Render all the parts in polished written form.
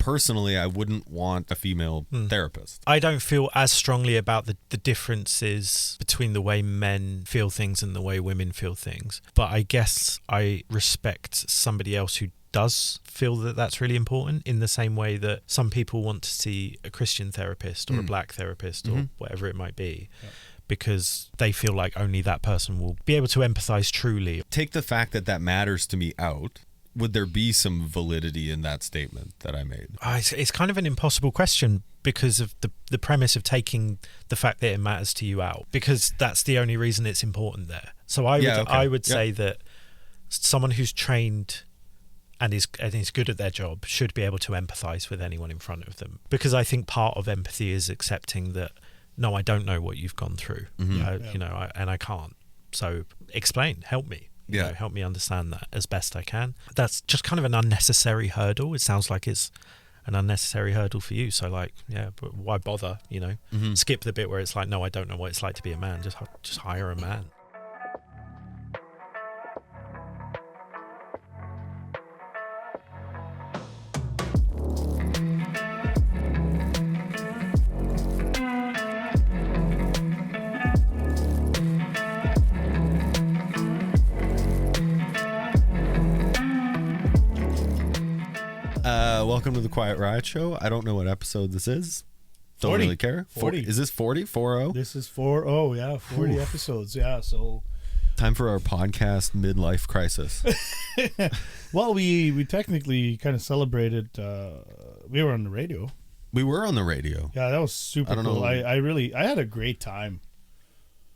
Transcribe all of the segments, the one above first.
personally, I wouldn't want a female therapist. I don't feel as strongly about the differences between the way men feel things and the way women feel things. But I guess I respect somebody else who does feel that that's really important, in the same way that some people want to see a Christian therapist or a black therapist or whatever it might be. Yeah. Because they feel like only that person will be able to empathize truly. Take the fact that that matters to me out. Would there be some validity in that statement that I made? It's kind of an impossible question because of the premise of taking the fact that it matters to you out, because that's the only reason it's important there. So I would say that someone who's trained and is good at their job should be able to empathize with anyone in front of them, because I think part of empathy is accepting that, no, I don't know what you've gone through, you know, and I can't. So explain, help me. You know, help me understand that as best I can. That's just kind of an unnecessary hurdle. It sounds like it's an unnecessary hurdle for you. So like, but why bother, you know? Skip the bit where it's like, no, I don't know what it's like to be a man. Just hire a man. Welcome to the Quiet Riot Show. I don't know what episode this is. Don't 40. really care. 40. Is this 40? 40? This is 40 episodes. Yeah, so time for our podcast midlife crisis. Well, we technically kind of celebrated. We were on the radio. We were on the radio. Yeah, that was super cool. I had a great time.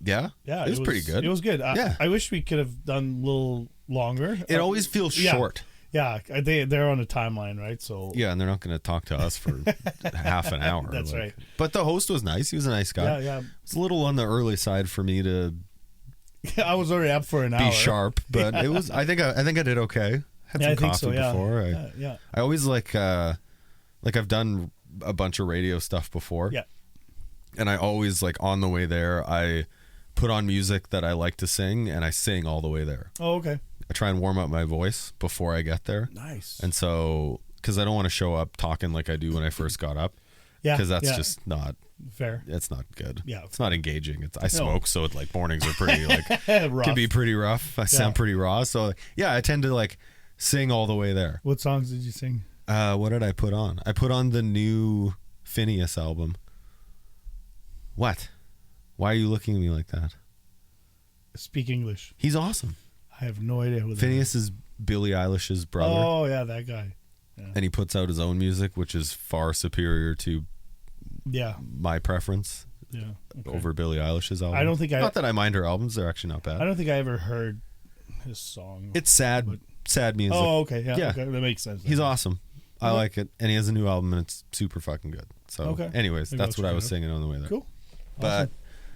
Yeah? Yeah. It was pretty good. It was good. Yeah. I wish we could have done a little longer. It always feels short. Yeah, they're on a timeline, right? So yeah, and they're not going to talk to us for half an hour. That's right. But the host was nice. He was a nice guy. Yeah. It's a little on the early side for me to. I was already up for an hour. Be sharp, but it was. I think I did okay. Had some coffee before. I always like I've done a bunch of radio stuff before. Yeah. And I always on the way there, I put on music that I like to sing, and I sing all the way there. Oh, okay. I try and warm up my voice before I get there. Nice. And so, because I don't want to show up talking like I do when I first got up. Yeah. Because that's just not fair. It's not good. Yeah. It's not engaging. I smoke, so mornings are pretty can be pretty rough. I sound pretty raw. So yeah, I tend to sing all the way there. What songs did you sing? What did I put on? I put on the new Phineas album. What? Why are you looking at me like that? Speak English. He's awesome. I have no idea who that Phineas is Billie Eilish's brother. Oh, yeah, that guy. Yeah. And he puts out his own music, which is far superior to my preference over Billie Eilish's album. I don't think Not that I mind her albums. They're actually not bad. I don't think I ever heard his song. It's sad music. Oh, okay. Yeah. Okay. That makes sense. He's awesome. I like it. And he has a new album, and it's super fucking good. So anyways, that's what I was singing on the way there. Cool. But awesome.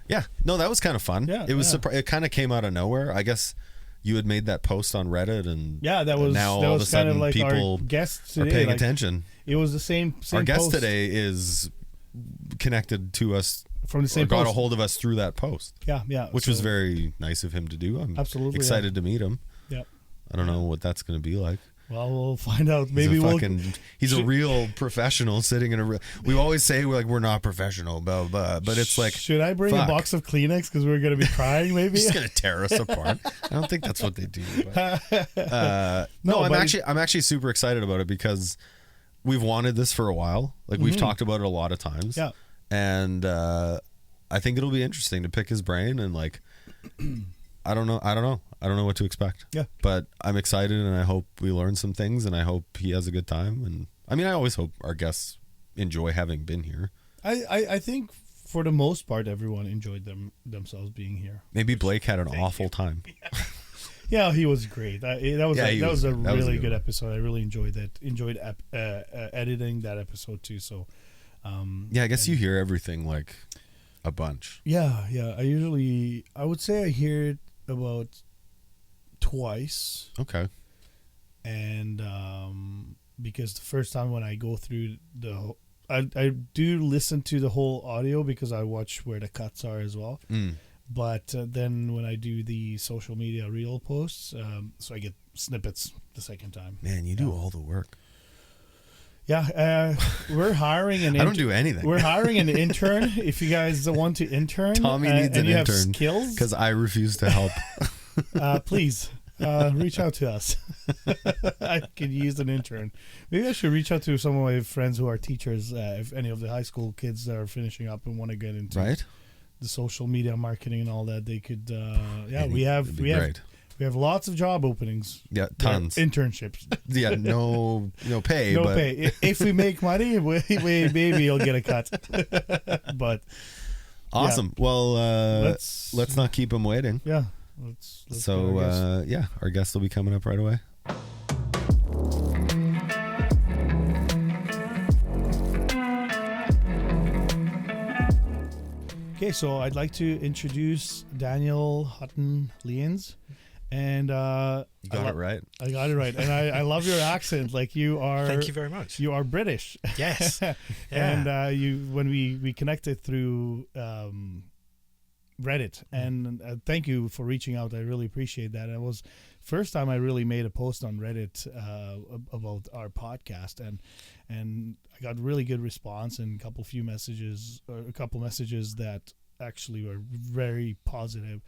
Yeah, no, that was kind of fun. Yeah, it was it kind of came out of nowhere. I guess you had made that post on Reddit, and that was now that all was of a sudden kind of people our guests today, are paying attention. It was the same our guest post. today is connected to us from the same got post. a hold of us through that post. Yeah, which was very nice of him to do. I'm absolutely excited to meet him. Yeah, I don't know what that's going to be like. Well, we'll find out. Maybe he's a real professional sitting in a real. We always say we're not professional, blah, blah, but it's like. Should I bring a box of Kleenex because we're going to be crying? Maybe he's going to tear us apart. I don't think that's what they do. But, I'm actually super excited about it because we've wanted this for a while. We've talked about it a lot of times. Yeah, and I think it'll be interesting to pick his brain and I don't know what to expect. Yeah. But I'm excited, and I hope we learn some things, and I hope he has a good time. And I mean, I always hope our guests enjoy having been here. I think for the most part, everyone enjoyed themselves being here. Maybe Blake had an awful time. Yeah, he was great. That was a really good episode. I really enjoyed that. Enjoyed editing that episode too. So, I guess you hear everything a bunch. Yeah. I would say I hear it about twice. Okay. And because the first time when I go through I do listen to the whole audio because I watch where the cuts are as well. But then when I do the social media reel posts, so I get snippets the second time. Man, you do all the work. Yeah, we're hiring an. I don't do anything. We're hiring an intern. If you guys want to intern, Tommy needs an you intern. have skills, because I refuse to help. please reach out to us. I could use an intern. Maybe I should reach out to some of my friends who are teachers. If any of the high school kids that are finishing up and want to get into the social media marketing and all that, they could. We have lots of job openings. Yeah, tons. Internships. Yeah, no pay. No but pay. If we make money, we maybe you'll get a cut. But awesome. Yeah. Well, let's not keep them waiting. Yeah. Let's our guest will be coming up right away. Okay, so I'd like to introduce Daniel Hutton Liens. And you got it right. I got it right. And I love your accent. Like you are. Thank you very much. You are British. Yes. Yeah. And when we connected through Reddit, and thank you for reaching out. I really appreciate that. It was first time I really made a post on Reddit about our podcast, and I got really good response and a couple messages that actually were very positive.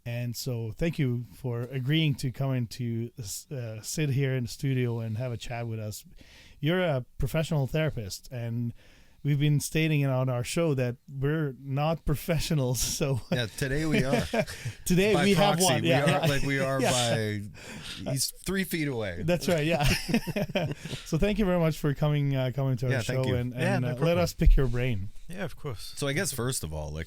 And so thank you for agreeing to come in to sit here in the studio and have a chat with us. You're a professional therapist, and we've been stating on our show that we're not professionals. So yeah, today we are. Today by we proxy, have one. We are by. He's 3 feet away. That's right. Yeah. So thank you very much for coming to our show and let us pick your brain. Yeah, of course. So I guess first of all,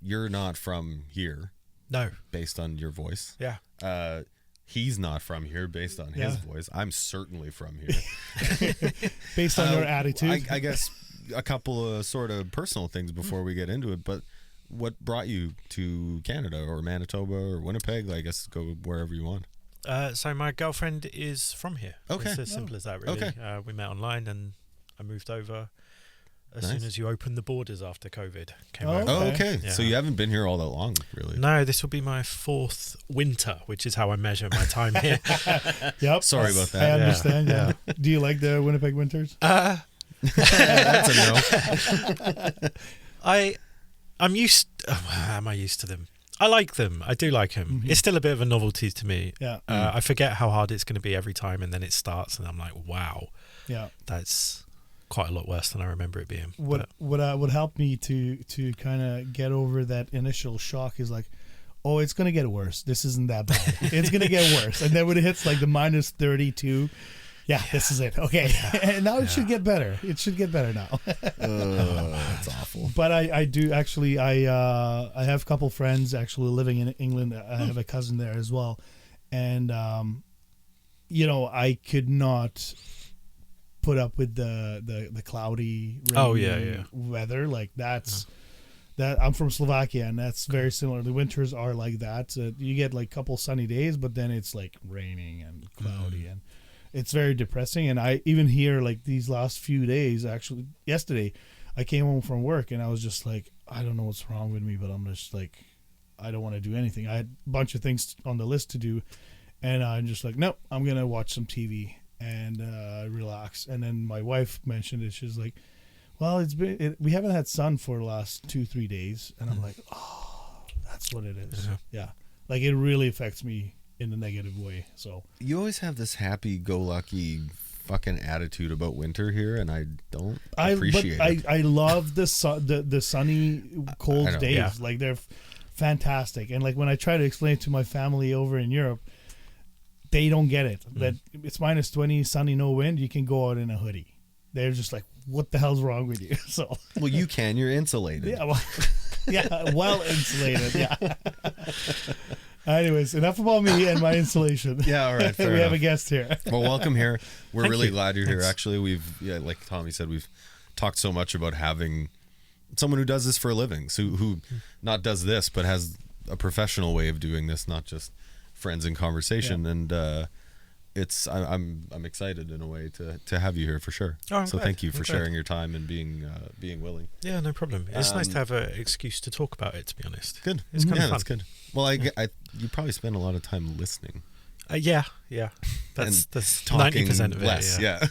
you're not from here. No. Based on your voice. Yeah. He's not from here based on his voice. I'm certainly from here. Based on your attitude. I guess a couple of sort of personal things before we get into it, but what brought you to Canada or Manitoba or Winnipeg? I guess go wherever you want. So my girlfriend is from here. Okay. It's as simple as that, really. Okay. We met online and I moved over as Nice. soon as you opened the borders after COVID came Oh, over. Oh, okay. Yeah. So you haven't been here all that long, really. No, this will be my 4th winter, which is how I measure my time here. Yep. Sorry about that. I understand. Yeah. Do you like the Winnipeg winters? That's a no. I'm used. Am I used to them? I like them. I do like them. Mm-hmm. It's still a bit of a novelty to me. Yeah. I forget how hard it's going to be every time, and then it starts, and I'm like, wow. Yeah. That's quite a lot worse than I remember it being. What helped me to kind of get over that initial shock is oh, it's gonna get worse. This isn't that bad. It's gonna get worse, and then when it hits the minus 32, this is it. Okay, and now it should get better. It should get better now. That's awful. But I do actually. I have a couple friends actually living in England. I have a cousin there as well, and I could not put up with the cloudy rainy weather. That I'm from Slovakia, and that's very similar. The winters are like that. You get a couple sunny days, but then it's raining and cloudy, and it's very depressing. And I even here these last few days, actually yesterday I came home from work and I was just I don't know what's wrong with me, but I'm just I don't want to do anything. I had a bunch of things on the list to do, and I'm just nope, I'm gonna watch some TV and relax. And then my wife mentioned it. She's like, well, we haven't had sun for the last 2-3 days. And I'm like, oh, that's what it is. Yeah. It really affects me in a negative way. So you always have this happy-go-lucky fucking attitude about winter here, and I don't appreciate it. I love the sunny, cold days. Yeah. They're fantastic. And when I try to explain it to my family over in Europe, they don't get it. That it's minus 20, sunny, no wind. You can go out in a hoodie. They're just what the hell's wrong with you? So well, you can. You're insulated. Yeah, well insulated. Yeah. Anyways, enough about me and my insulation. Yeah, all right. We have a guest here. Well, welcome here. We're Thank really you. glad you're here. Actually, like Tommy said, we've talked so much about having someone who does this for a living, so who not does this, but has a professional way of doing this, not just friends in conversation. Yeah. And I'm excited in a way to have you here for sure. Oh, so glad. I'm for sharing your time and being willing. Yeah, no problem. It's nice to have an excuse to talk about it, to be honest. Good. It's kind of fun. That's good. Well, you probably spend a lot of time listening. Yeah. That's 90% of it. Less, yeah.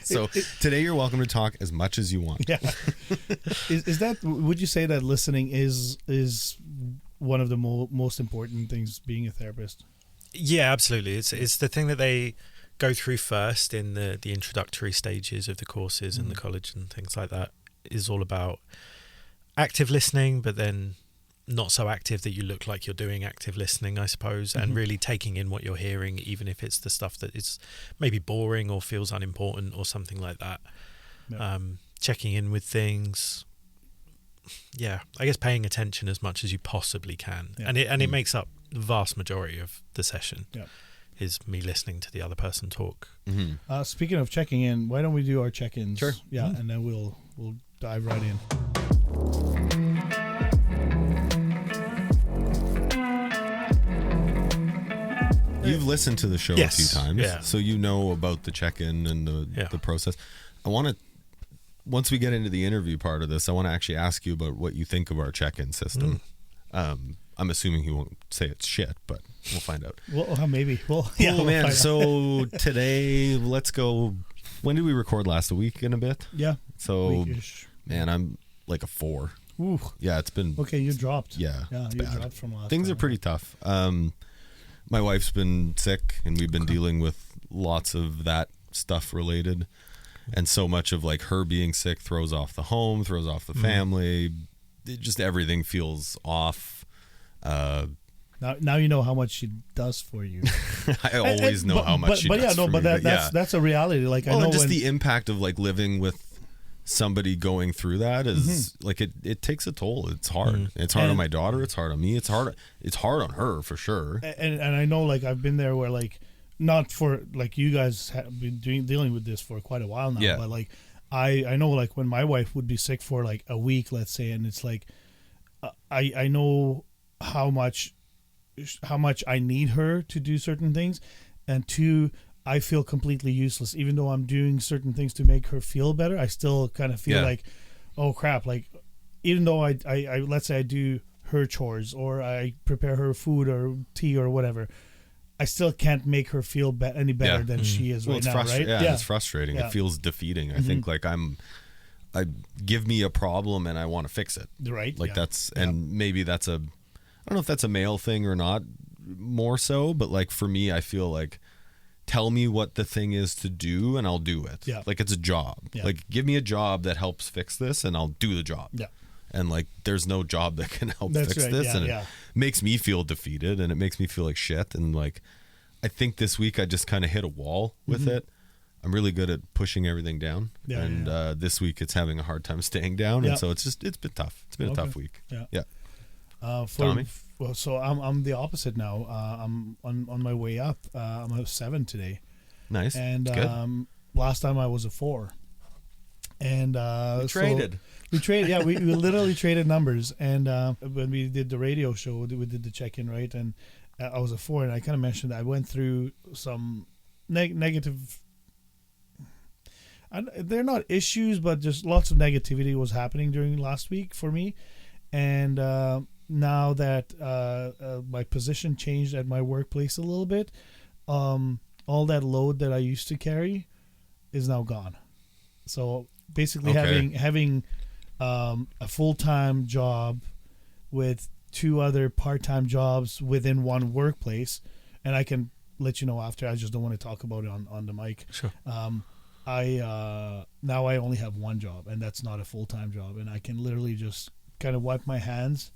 So today you're welcome to talk as much as you want. Yeah. Is that? Would you say that listening is one of the most important things being a therapist? Yeah, absolutely. It's the thing that they go through first in the introductory stages of the courses in the college and things like that. Is all about active listening, but then not so active that you look like you're doing active listening, I suppose, and really taking in what you're hearing, even if it's the stuff that is maybe boring or feels unimportant or something like that. Yeah. Checking in with things. Yeah, I guess paying attention as much as you possibly can. Yeah. And it makes up the vast majority of the session. Yeah. Is me listening to the other person talk. Mm-hmm. Speaking of checking in, why don't we do our check-ins? Sure. Yeah, and then we'll dive right in. You've listened to the show a few times, so you know about the check-in and the process. I want to, once we get into the interview part of this, I want to actually ask you about what you think of our check-in system. I'm assuming he won't say it's shit, but we'll find out. Well, maybe. Well, yeah, man. So today, let's go. When did we record last? A week and a bit? Yeah. So, man, I'm like a 4. Ooh. Yeah, it's been. Okay, you dropped. Yeah, you bad. dropped from last Things time. are pretty tough. My wife's been sick, and we've been dealing with lots of that stuff related. And so much of like her being sick throws off the home, throws off the family. Just everything feels off. Now you know how much she does for you. I always know how much she does for me. But that's a reality. Like, I know just the impact of like living with somebody going through that is like it takes a toll. It's hard. It's hard on my daughter. It's hard on me. It's hard on her for sure. And I know, like, I've been there where, like, not for like you guys have been dealing with this for quite a while now. Yeah. But like I know, like, when my wife would be sick for like a week, let's say, and it's like I know how much I need her to do certain things, and two, I feel completely useless. Even though I'm doing certain things to make her feel better, I still kind of feel like, oh crap, like, even though I let's say I do her chores or I prepare her food or tea or whatever, I still can't make her feel any better than she is right now, right? Yeah, it's frustrating. Yeah. It feels defeating. I think like I give me a problem and I want to fix it. Right. Like that's, and maybe that's I don't know if that's a male thing or not, more so, but like for me, I feel like, tell me what the thing is to do and I'll do it. Yeah. Like it's a job. Yeah. Like give me a job that helps fix this and I'll do the job. Yeah. And like there's no job that can help fix this. Yeah, and it makes me feel defeated and it makes me feel like shit. And like I think this week I just kind of hit a wall with it. I'm really good at pushing everything down. Yeah, and this week it's having a hard time staying down. And so it's been tough. It's been a tough week. Yeah. Tommy? Well, so I'm the opposite now. I'm on my way up. I'm a 7 today. Nice. And last time I was a 4. And we traded. We traded. Yeah, we literally traded numbers. And when we did the radio show, we did the check-in, right? And I was a 4, and I kind of mentioned that I went through some negative. They're not issues, but just lots of negativity was happening during last week for me, and now that my position changed at my workplace a little bit, all that load that I used to carry is now gone. So basically, having a full-time job with 2 other part-time jobs within one workplace, and I can let you know after. I just don't want to talk about it on the mic. Sure. Now I only have one job, and that's not a full-time job, and I can literally just kind of wipe my hands.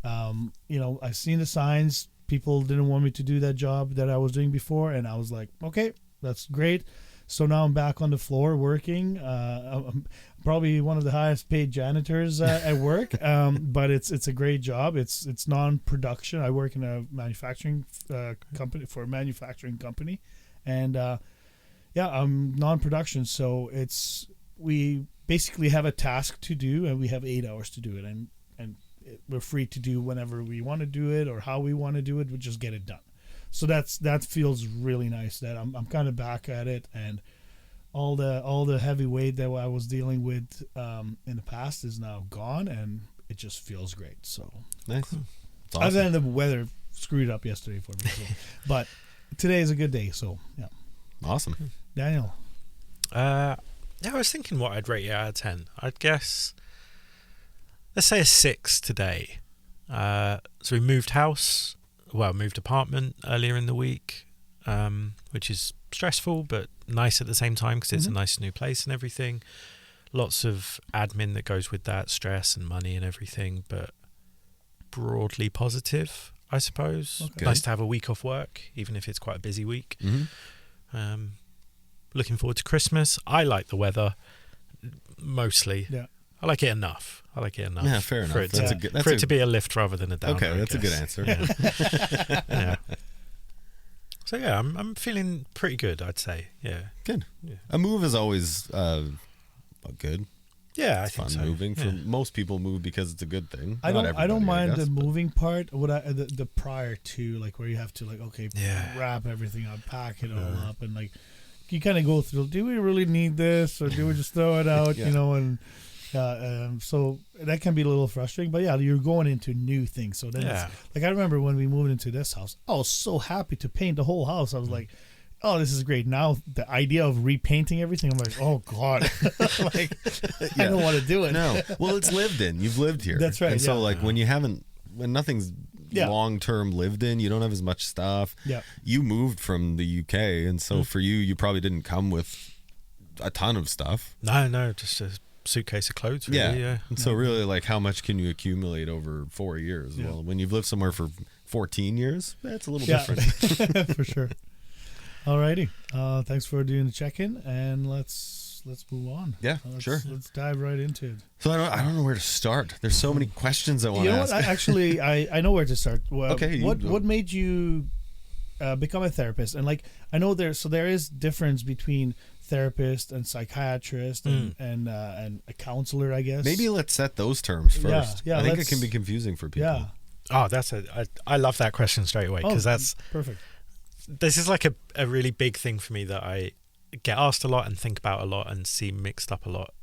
I've seen the signs. People didn't want me to do that job that I was doing before, and I was like, okay, that's great. So now I'm back on the floor working. I'm probably one of the highest paid janitors at work, but it's a great job. It's non-production. I work in a manufacturing company for a manufacturing company, and I'm non-production. So we basically have a task to do, and we have 8 hours to do it, and we're free to do whenever we want to do it or how we want to do it. We just get it done. So that feels really nice. That I'm kind of back at it, and all the heavy weight that I was dealing with in the past is now gone, and it just feels great. So nice. Awesome. Other than the weather screwed up yesterday for me, but today is a good day. So yeah. Awesome. Daniel. Yeah, I was thinking what I'd rate it out of 10. I'd guess, let's say a 6 today. So we moved apartment earlier in the week, which is stressful but nice at the same time because it's a nice new place and everything. Lots of admin that goes with that, stress and money and everything, but broadly positive, I suppose. Okay. Nice to have a week off work, even if it's quite a busy week. Looking forward to Christmas. I like the weather mostly. Yeah. I like it enough. Yeah, fair enough. For it to be a lift rather than a downer. Okay, that's a good answer. Yeah. Yeah. So yeah, I'm feeling pretty good, I'd say. Yeah. Good. Yeah. A move is always good. Yeah, I It's think fun so. moving. Yeah. For most people, move because it's a good thing. I Not don't everybody, mind guess, the but- moving part. The prior to, like, where you have to, like, okay, Yeah. wrap everything up, pack it all up, and like you kind of go through. Do we really need this, or do we just throw it out? Yeah. You know, and so that can be a little frustrating. But yeah, you're going into new things. So then, it's, like, I remember when we moved into this house, I was so happy to paint the whole house. I was like, oh, this is great. Now the idea of repainting everything, I'm like, oh God, like I don't want to do it. No. Well, it's lived in. You've lived here. That's right, And so, yeah. like, when nothing's long-term lived in, you don't have as much stuff. Yeah. You moved from the UK, and so for you probably didn't come with a ton of stuff. No, just a suitcase of clothes, really. Yeah. And so really, like, how much can you accumulate over 4 years? Yeah. Well, when you've lived somewhere for 14 years, that's a little Yeah. different. For sure. Alrighty. Thanks for doing the check-in, and let's move on. Yeah, sure. Let's dive right into it. So I don't know where to start. There's so many questions I want You to know ask. what? I know where to start. Well, Okay, What made you become a therapist? And, like, I know there is difference between therapist and psychiatrist and a counselor, I guess. Maybe let's set those terms first. Yeah, I think it let's- can be confusing for people. Yeah. Oh, I love that question straight away because that's perfect. this is like a really big thing for me that I get asked a lot and think about a lot and see mixed up a lot.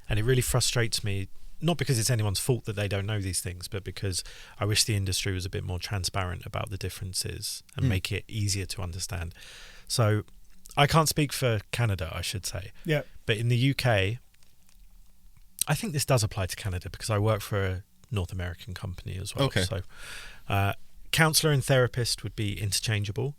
And it really frustrates me, not because it's anyone's fault that they don't know these things, but because I wish the industry was a bit more transparent about the differences and make it easier to understand. So I can't speak for Canada, I should say. Yeah. But in the UK, I think this does apply to Canada because I work for a North American company as well. Okay. So counsellor and therapist would be interchangeable.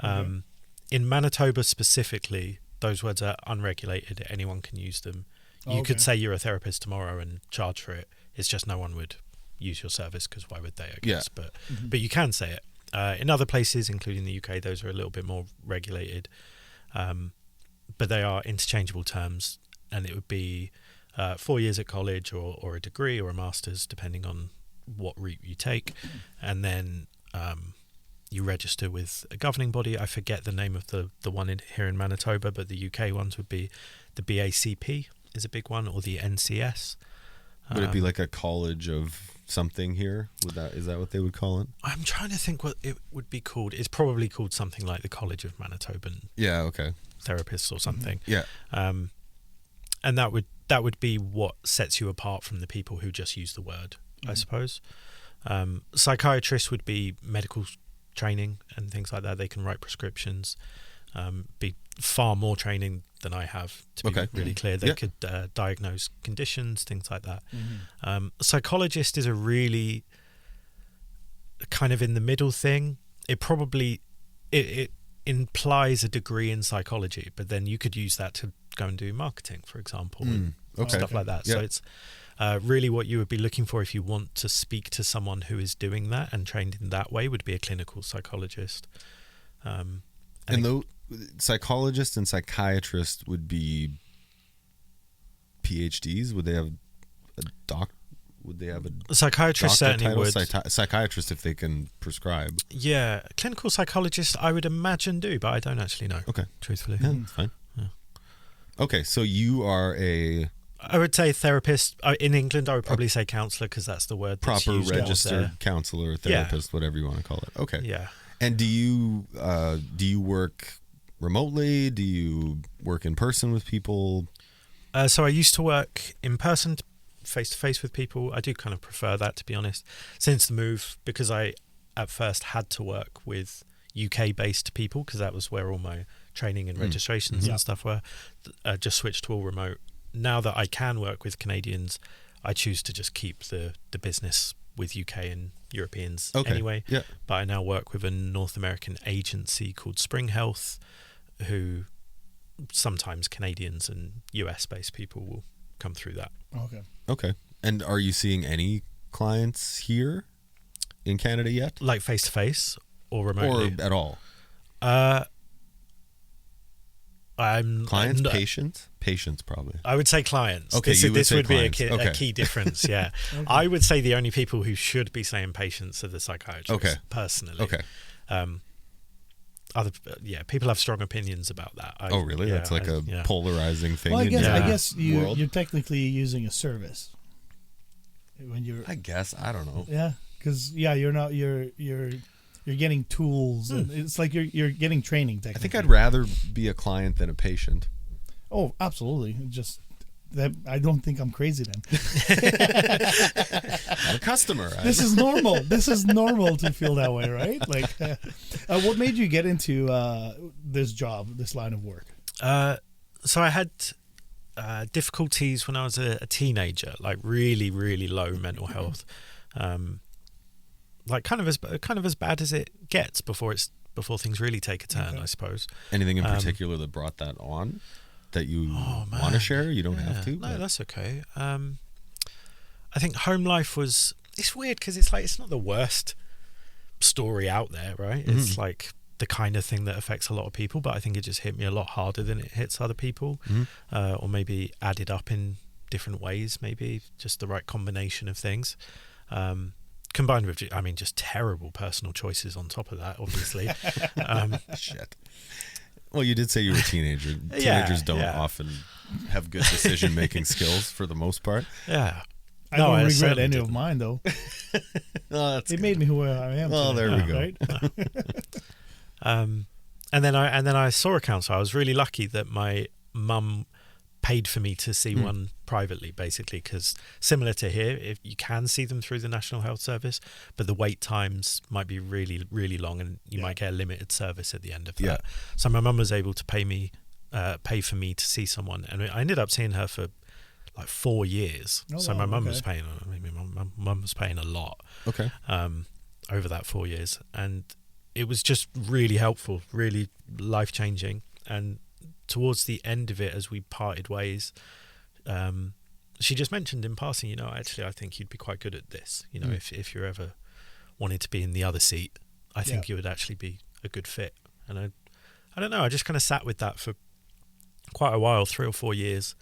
In Manitoba specifically, those words are unregulated. Anyone can use them. You could say you're a therapist tomorrow and charge for it. It's just no one would use your service because why would they, I guess. But you can say it. In other places, including the UK, those are a little bit more regulated. But they are interchangeable terms, and it would be 4 years at college or a degree or a master's, depending on what route you take. And then you register with a governing body. I forget the name of the one here in Manitoba, but the UK ones would be the BACP is a big one, or the NCS. Would it be like a college of something here? Is that what they would call it? I'm trying to think what it would be called. It's probably called something like the College of Manitoban Therapists or something. Yeah. And that would be what sets you apart from the people who just use the word, I suppose. Psychiatrists would be medical training and things like that. They can write prescriptions, be far more training than I have, to be really clear. They could diagnose conditions, things like that. Psychologist is a really kind of in the middle thing. It implies a degree in psychology, but then you could use that to go and do marketing, for example, and stuff like that. So it's really what you would be looking for if you want to speak to someone who is doing that and trained in that way would be a clinical psychologist. And the psychologist and psychiatrist would be PhDs. Would they have a doc? Would they have a psychiatrist certainly would. Psychiatrist, if they can prescribe. Yeah, clinical psychologist, I would imagine do, but I don't actually know. Okay, truthfully. Yeah, that's fine. Yeah. Okay, so you are I would say therapist. In England, I would probably say counsellor because that's the word that's proper used registered counselor, therapist, whatever you want to call it. Okay. Yeah. And do you work remotely? Do you work in person with people? So I used to work in person, face to face with people. I do kind of prefer that, to be honest, since the move, because I at first had to work with UK based people, because that was where all my training and registrations and stuff were. Just switched to all remote. Now that I can work with Canadians, I choose to just keep the business with UK and Europeans anyway. Yeah. But I now work with a North American agency called Spring Health, who sometimes Canadians and US based people will come through that. Okay. And are you seeing any clients here in Canada yet? Like face to face or remotely? Or at all? I'm Patients probably. I would say clients. Okay, this would be a key difference. Yeah. I would say the only people who should be saying patients are the psychiatrists. Personally. Okay. People have strong opinions about that. Really? Yeah, that's like a polarizing thing. Well, I guess you're technically using a service when you're. I guess I don't know. Yeah, because you're getting tools, and it's like you're getting training. I think I'd rather be a client than a patient. Oh, absolutely. Just that I don't think I'm crazy then. I'm a customer. This is normal. This is normal to feel that way, right? Like, what made you get into this job, this line of work? So I had difficulties when I was a teenager, like really, really low mental health. Like kind of as bad as it gets before things really take a turn, I suppose. Anything in particular that brought that on that you want to share? You don't have to. No, that's okay. I think home life was. It's weird because it's not the worst story out there, right? It's like the kind of thing that affects a lot of people, but I think it just hit me a lot harder than it hits other people, or maybe added up in different ways. Maybe just the right combination of things. Combined with, just terrible personal choices on top of that, obviously. Shit. Well, you did say you were a teenager. Teenagers don't often have good decision-making skills for the most part. Yeah. I don't regret any of mine, though. It made me who I am. Well, there we go. Right? And then I saw a counsellor. I was really lucky that my mum paid for me to see one privately, basically, because similar to here, if you can see them through the National Health Service, but the wait times might be really, really long, and you might get a limited service at the end of that. So my mum was able to pay for me to see someone, and I ended up seeing her for like 4 years. My mum was paying. My mum was paying a lot. Okay. Over that 4 years, and it was just really helpful, really life changing, and towards the end of it, as we parted ways, she just mentioned in passing, actually, I think you'd be quite good at this. If you're ever wanted to be in the other seat, I think you would actually be a good fit. And I don't know, I just kind of sat with that for quite a while, 3 or 4 years.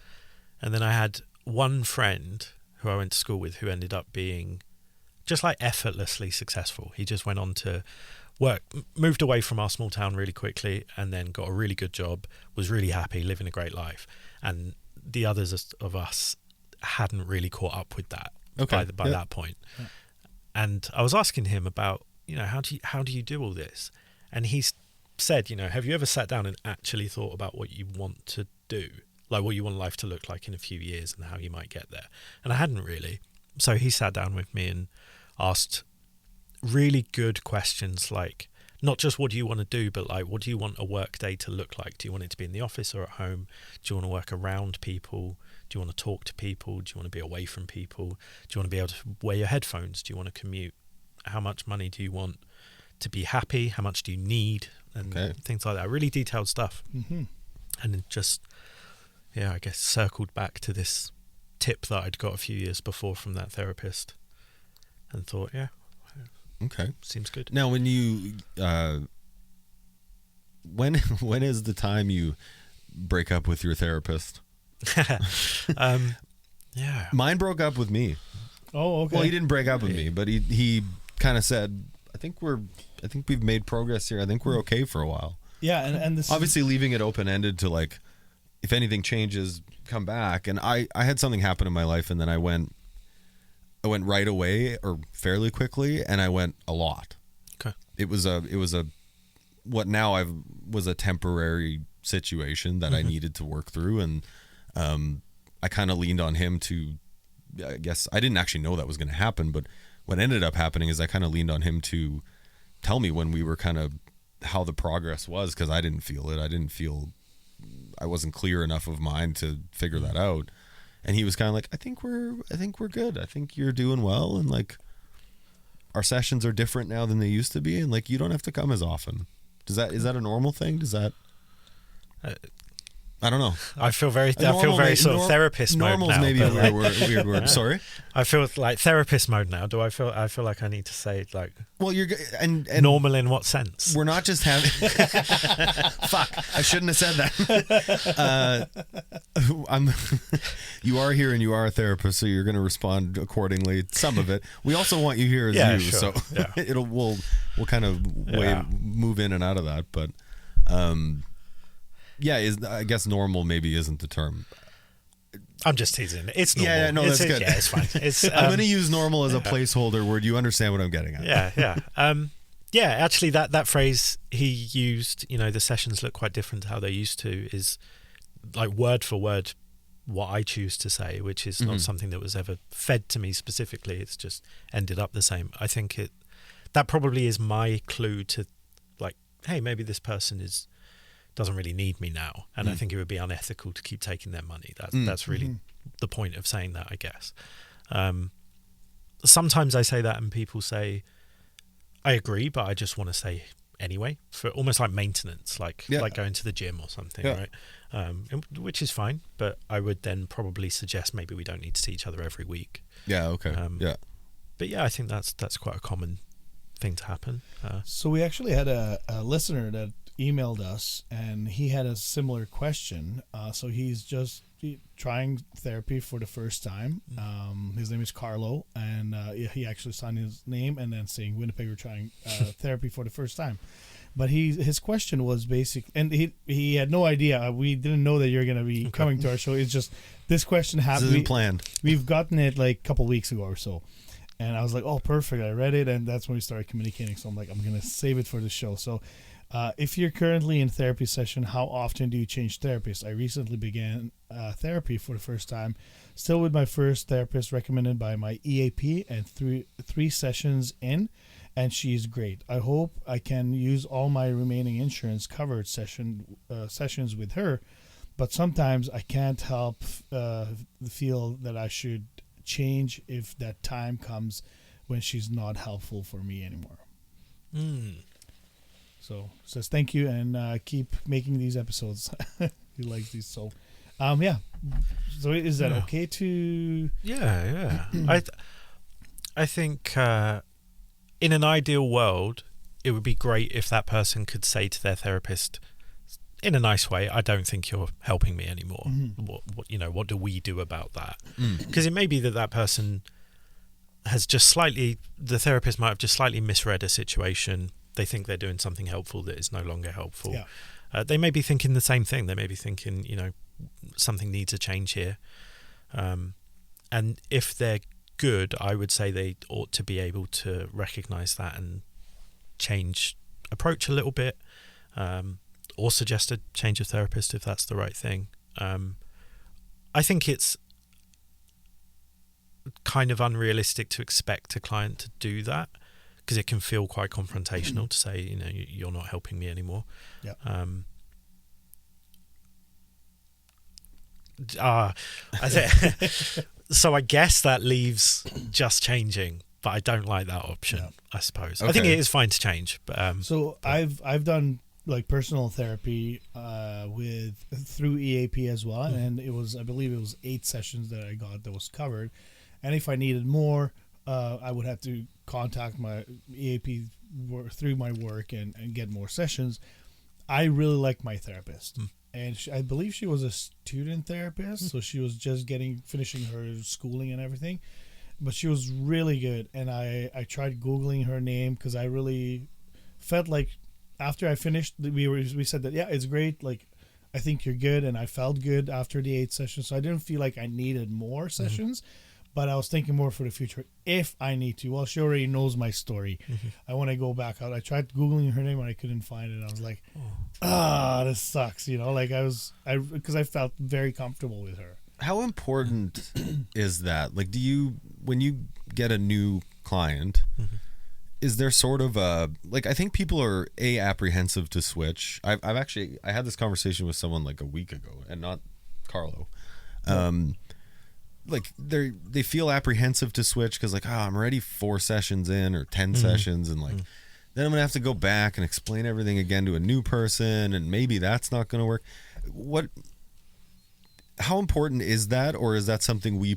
And then I had one friend who I went to school with who ended up being just like effortlessly successful. He just went on to work, moved away from our small town really quickly, and then got a really good job, was really happy, living a great life. And the others of us hadn't really caught up with that by that point. Yeah. And I was asking him about, how do you do all this? And he said, have you ever sat down and actually thought about what you want to do? Like what you want life to look like in a few years and how you might get there? And I hadn't really. So he sat down with me and asked really good questions, like not just what do you want to do, but like what do you want a work day to look like? Do you want it to be in the office or at home? Do you want to work around people? Do you want to talk to people? Do you want to be away from people? Do you want to be able to wear your headphones? Do you want to commute? How much money do you want to be happy? How much do you need? And things like that. Really detailed stuff. And it just, I guess circled back to this tip that I'd got a few years before from that therapist and thought, okay, seems good. Now, when you when is the time you break up with your therapist? Mine broke up with me. Oh, okay. Well, he didn't break up with me, but he kind of said, I think we've made progress here. I think we're okay for a while. Yeah, and this obviously leaving it open ended to like, if anything changes, come back. And I had something happen in my life, and then I went right away or fairly quickly, and I went a lot. Okay. It was a what now was a temporary situation that I needed to work through, and I kind of leaned on him to, I guess I didn't actually know that was going to happen, but what ended up happening is I kind of leaned on him to tell me when we were kind of how the progress was, because I didn't feel it. I wasn't clear enough of mind to figure that out. And he was kind of like, I think we're good. I think you're doing well. And like, our sessions are different now than they used to be. And like, you don't have to come as often. Is that a normal thing? Does that, I don't know. I feel very sort of therapist mode now. Normal's maybe a weird word. Sorry. I feel like therapist mode now. I feel like I need to say like. Well, you're and normal in what sense? We're not just having. Fuck! I shouldn't have said that. You are here and you are a therapist, so you're going to respond accordingly. Some of it. We also want you here as you, sure. So we'll kind of move in and out of that, but. I guess normal maybe isn't the term. I'm just teasing. It's normal. Yeah, no, that's good. Yeah, it's fine. I'm going to use normal as a placeholder word. You understand what I'm getting at. Yeah. Actually, that phrase he used, the sessions look quite different to how they used to, is like word for word what I choose to say, which is not something that was ever fed to me specifically. It's just ended up the same. I think that probably is my clue to like, hey, maybe this person doesn't really need me now, and I think it would be unethical to keep taking their money. That's really the point of saying that, I guess. Sometimes I say that and people say, I agree, but I just want to say anyway, for almost like maintenance, like going to the gym or something, right? Which is fine, but I would then probably suggest maybe we don't need to see each other every week. Okay. But yeah, I think that's quite a common thing to happen. So we actually had a listener that emailed us, and he had a similar question. So he's just trying therapy for the first time. His name is Carlo, and he actually signed his name and then saying Winnipeg, we're trying therapy for the first time. But his question was basic, and he had no idea. We didn't know that you're going to be coming to our show. It's just this question happened. This isn't planned. We've gotten it like a couple weeks ago or so. And I was like, oh, perfect. I read it, and that's when we started communicating. So I'm like, I'm going to save it for the show. So if you're currently in therapy session, how often do you change therapists? I recently began therapy for the first time, still with my first therapist recommended by my EAP, and three sessions in, and she's great. I hope I can use all my remaining insurance covered sessions with her, but sometimes I can't help feel that I should change if that time comes when she's not helpful for me anymore. So says thank you, and keep making these episodes. He likes these. So so is that okay to I think in an ideal world it would be great if that person could say to their therapist in a nice way, I don't think you're helping me anymore. What do we do about that? Because it may be that person has the therapist might have just slightly misread a situation. They think they're doing something helpful that is no longer helpful. They may be thinking the same thing. They may be thinking, something needs a change here. And if they're good, I would say they ought to be able to recognize that and change approach a little bit, or suggest a change of therapist if that's the right thing. I think it's kind of unrealistic to expect a client to do that, because it can feel quite confrontational to say, you're not helping me anymore. So I guess that leaves just changing, but I don't like that option. I suppose. I think it is fine to change, but I've done like personal therapy through EAP as well, and I believe it was 8 sessions that I got that was covered, and if I needed more, I would have to contact my EAP through my work and get more sessions. I really like my therapist, and I believe she was a student therapist, so she was just finishing her schooling and everything, but she was really good. And I tried Googling her name because I really felt like after I finished, we said that it's great. Like, I think you're good, and I felt good after the 8 sessions, so I didn't feel like I needed more sessions. But I was thinking more for the future if I need to. Well, she already knows my story. I want to go back out. I tried Googling her name and I couldn't find it. I was like, this sucks. Because I felt very comfortable with her. How important is that? Like, when you get a new client is there sort of a, like, I think people are apprehensive to switch. I had this conversation with someone like a week ago, and not Carlo. Like they feel apprehensive to switch because, like, I'm already 4 sessions in or 10 sessions, and like then I'm gonna have to go back and explain everything again to a new person, and maybe that's not gonna work. How important is that, or is that something we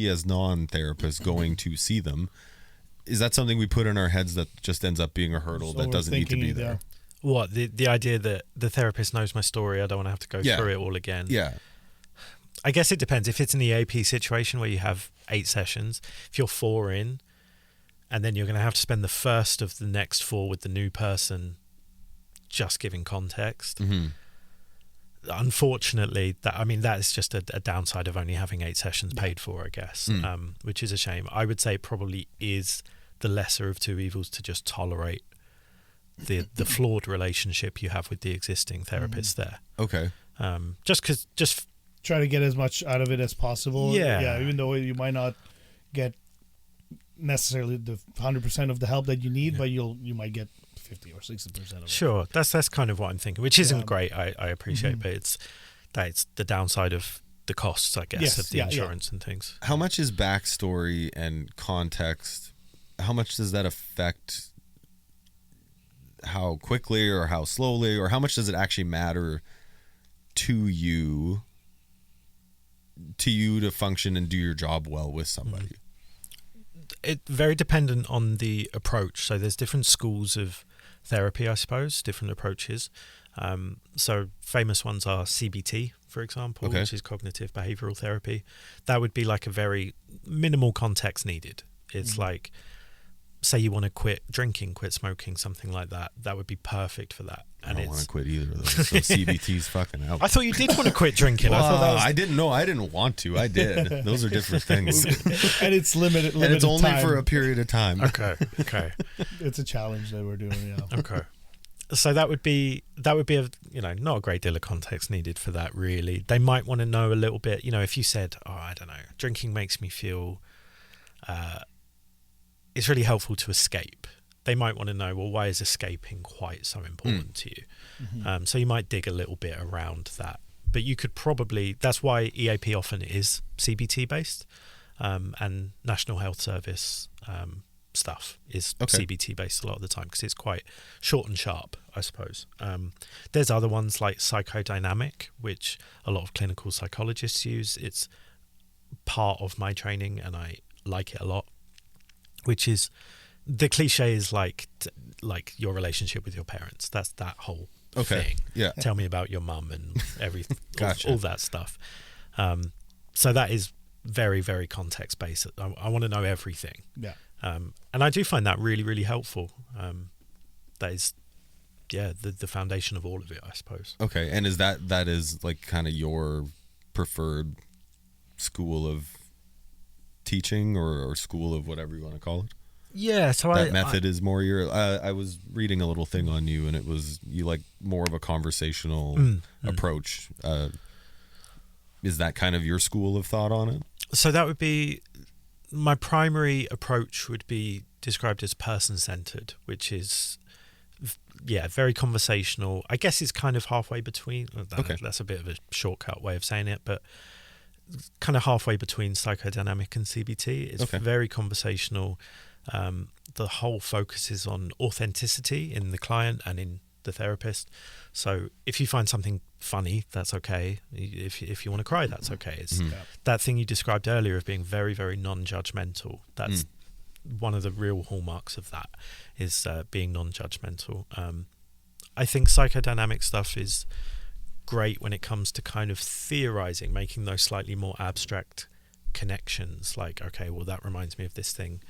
as non-therapists going to see them? Is that something we put in our heads that just ends up being a hurdle that doesn't need to be there? What, the idea that the therapist knows my story, I don't want to have to go through it all again? Yeah. I guess it depends. If it's an EAP situation where you have 8 sessions, if you're 4 in, and then you're going to have to spend the first of the next 4 with the new person just giving context. Unfortunately, that is just a downside of only having 8 sessions paid for, I guess, which is a shame. I would say it probably is the lesser of 2 evils to just tolerate the flawed relationship you have with the existing therapist there. Okay. Just try to get as much out of it as possible. Yeah. Even though you might not get necessarily the 100% of the help that you need, but you might get 50 or 60% of it. Sure, that's kind of what I'm thinking, which isn't great. I appreciate, but it's the downside of the costs, I guess, of the insurance and things. How much is backstory and context? How much does that affect how quickly or how slowly, or how much does it actually matter to you to function and do your job well with somebody? It's very dependent on the approach. So there's different schools of therapy, I suppose, different approaches. So famous ones are CBT, for example, which is cognitive behavioral therapy. That would be like a very minimal context needed. It's like, say you want to quit drinking, quit smoking, something like that. That would be perfect for that. And I don't want to quit either of those. So CBT's fucking out. I thought you did want to quit drinking. Well, I didn't know. I didn't want to. I did. Those are different things. And it's limited and it's only time. for a period of time. Okay. It's a challenge that we're doing. Yeah. Okay. So that would be a, not a great deal of context needed for that, really. They might want to know a little bit, if you said, I don't know, drinking makes me feel it's really helpful to escape. They might want to know, well, why is escaping quite so important to you? So you might dig a little bit around that. But you could probably, that's why EAP often is CBT based, and National Health Service stuff is CBT based a lot of the time, because it's quite short and sharp, I suppose. There's other ones like psychodynamic, which a lot of clinical psychologists use. It's part of my training and I like it a lot, which is, the cliche is like your relationship with your parents. That's that whole thing. Yeah. Tell me about your mum and everything, all that stuff. So that is very, very context based. I want to know everything. Yeah. And I do find that really, really helpful. That is, the foundation of all of it, I suppose. Okay. And is that is like kind of your preferred school of teaching or school of whatever you want to call it? Yeah, so that method is more your. I was reading a little thing on you, and it was you like more of a conversational approach. Is that kind of your school of thought on it? So that would be my primary approach. Would be described as person-centered, which is very conversational. I guess it's kind of halfway between. That's a bit of a shortcut way of saying it, but kind of halfway between psychodynamic and CBT. It's very conversational. The whole focus is on authenticity in the client and in the therapist. So if you find something funny, that's okay. If you want to cry, that's okay. It's that thing you described earlier of being very, very non-judgmental. That's one of the real hallmarks of that, is being non-judgmental. I think psychodynamic stuff is great when it comes to kind of theorizing, making those slightly more abstract connections. Like, okay, well, that reminds me of this thing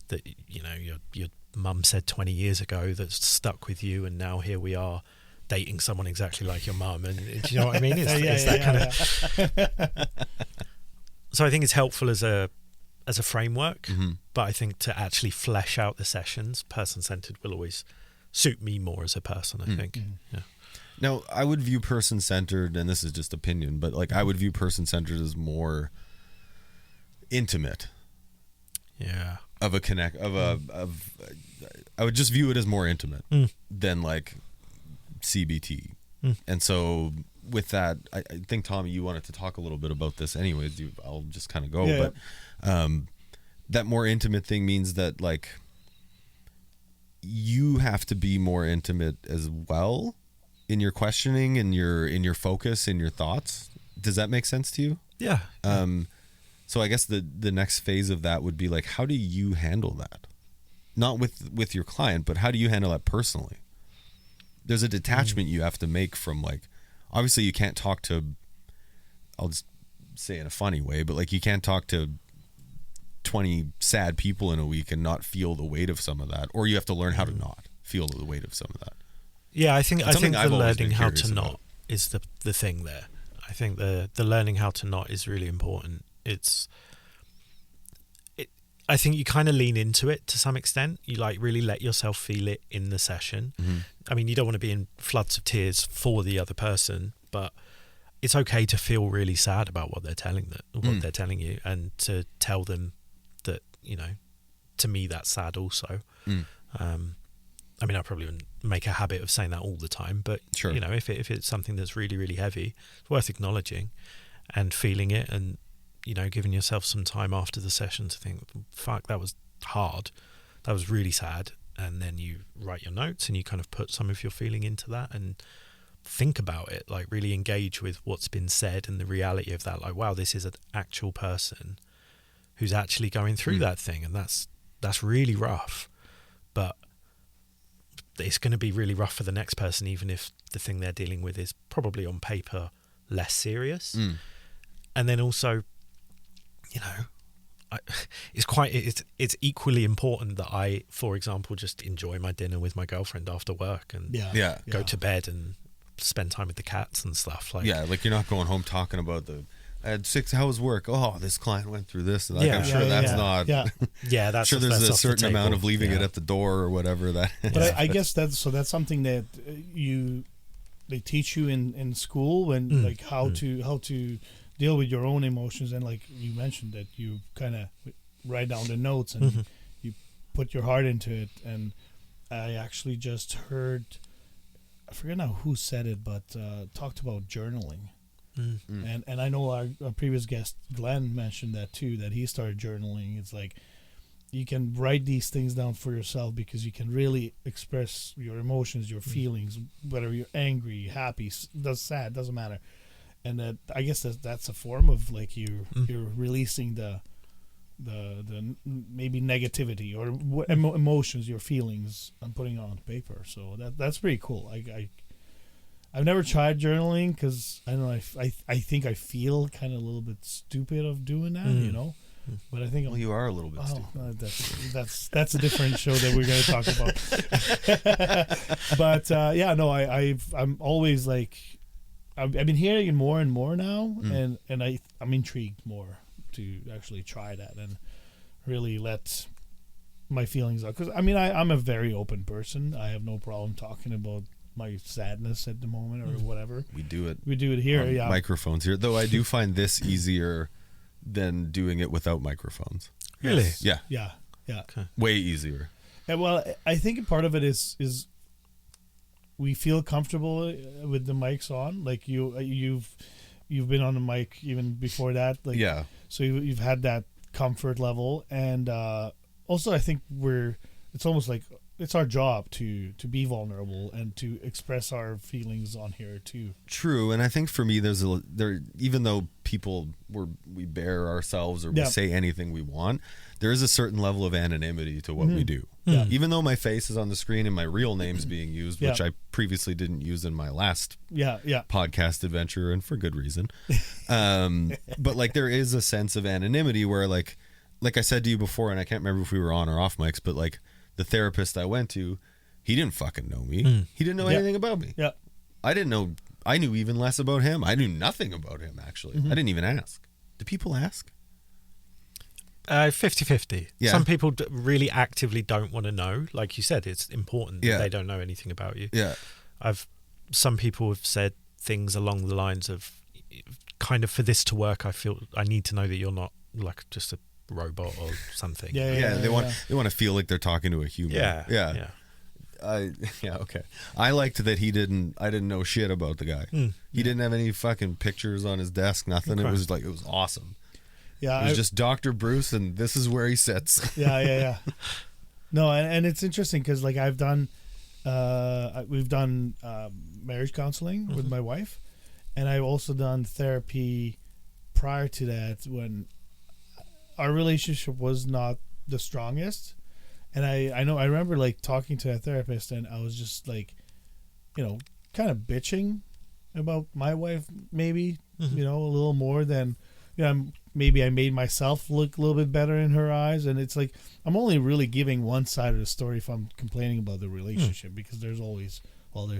that your mum said 20 years ago that's stuck with you, and now here we are dating someone exactly like your mum, and do you know what I mean? It's that kind of. So I think it's helpful as a framework, but I think to actually flesh out the sessions, person-centered will always suit me more as a person, I think. Yeah. Now, I would view person-centered, and this is just opinion, but like I would view person-centered as more intimate. Yeah. of a connect of I would just view it as more intimate than like CBT. And so with that, I think, Tommy, you wanted to talk a little bit about this anyways. I'll just kind of go. But that more intimate thing means that like you have to be more intimate as well in your questioning and in your focus, in your thoughts. Does that make sense to you? Yeah. So I guess the next phase of that would be like, how do you handle that? Not with your client, but how do you handle that personally? There's a detachment you have to make from like, obviously you can't talk to, I'll just say in a funny way, but like you can't talk to 20 sad people in a week and not feel the weight of some of that, or you have to learn how to not feel the weight of some of that. Yeah, I think the learning how to not is the thing there. I think the learning how to not is really important. I think you kind of lean into it to some extent. You like really let yourself feel it in the session. I mean, you don't want to be in floods of tears for the other person, but it's okay to feel really sad about what they're telling you, and to tell them that, you know, to me that's sad also. I mean, I probably wouldn't make a habit of saying that all the time, but sure, you know, if it's something that's really, really heavy, it's worth acknowledging and feeling it, and, you know, giving yourself some time after the session to think, fuck, that was hard, that was really sad. And then you write your notes and you kind of put some of your feeling into that and think about it, like really engage with what's been said and the reality of that. Like, wow, this is an actual person who's actually going through that thing, and that's really rough, but it's going to be really rough for the next person, even if the thing they're dealing with is probably on paper less serious. And then also, you know, it's equally important that I, for example, just enjoy my dinner with my girlfriend after work and go to bed and spend time with the cats and stuff. Like, like you're not going home talking about I had 6 hours work. Oh, this client went through this. And I'm sure that's not. That's sure. There's a certain amount of leaving it at the door or whatever that. But I guess that's something that they teach you in school, when like how to deal with your own emotions, and like you mentioned that you kind of write down the notes and you put your heart into it. And I actually just heard, I forget now who said it, but talked about journaling. And I know our previous guest Glenn mentioned that too, that he started journaling. It's like you can write these things down for yourself because you can really express your emotions, your feelings, whether you're angry, happy, sad, doesn't matter. And I guess that's a form of like you're releasing the maybe negativity or emotions, your feelings, and putting it on paper. So that's pretty cool. I've never tried journaling because I don't know. I think I feel kind of a little bit stupid of doing that, you know. But I think you are a little bit stupid. That's a different show that we're going to talk about. But I'm always like, I've been hearing it more and more now, and I'm intrigued more to actually try that and really let my feelings out. Because I mean, I'm a very open person. I have no problem talking about my sadness at the moment or whatever. We do it here, microphones here, though. I do find this easier than doing it without microphones. Really? Yeah. Okay. Way easier. Yeah, well, I think part of it is we feel comfortable with the mics on. Like you've been on the mic even before that. Like, yeah. So you've had that comfort level, and also I think it's almost like it's our job to be vulnerable and to express our feelings on here too. True, and I think for me, even though we bare ourselves or we say anything we want, there is a certain level of anonymity to what we do. Yeah. Even though my face is on the screen and my real name's being used, which I previously didn't use in my last podcast adventure, and for good reason. But like there is a sense of anonymity where like I said to you before, and I can't remember if we were on or off mics, but like the therapist I went to, he didn't fucking know me. He didn't know anything about me. Yeah. I didn't know. I knew even less about him. I knew nothing about him, actually. I didn't even ask. Do people ask? 50-50. Yeah. Some people really actively don't want to know. Like you said, it's important that they don't know anything about you. Yeah. Some people have said things along the lines of, kind of, for this to work, I feel I need to know that you're not like just a robot or something. They want to feel like they're talking to a human. Yeah. Okay. I liked that I didn't know shit about the guy. He didn't have any fucking pictures on his desk, nothing. Okay. It was awesome. Yeah. It was just Dr. Bruce, and this is where he sits. Yeah. No, and it's interesting because like we've done marriage counseling with my wife, and I've also done therapy prior to that when our relationship was not the strongest. And I remember like talking to a therapist, and I was just like, kind of bitching about my wife, maybe, a little more than, maybe I made myself look a little bit better in her eyes. And it's like, I'm only really giving one side of the story if I'm complaining about the relationship, because there's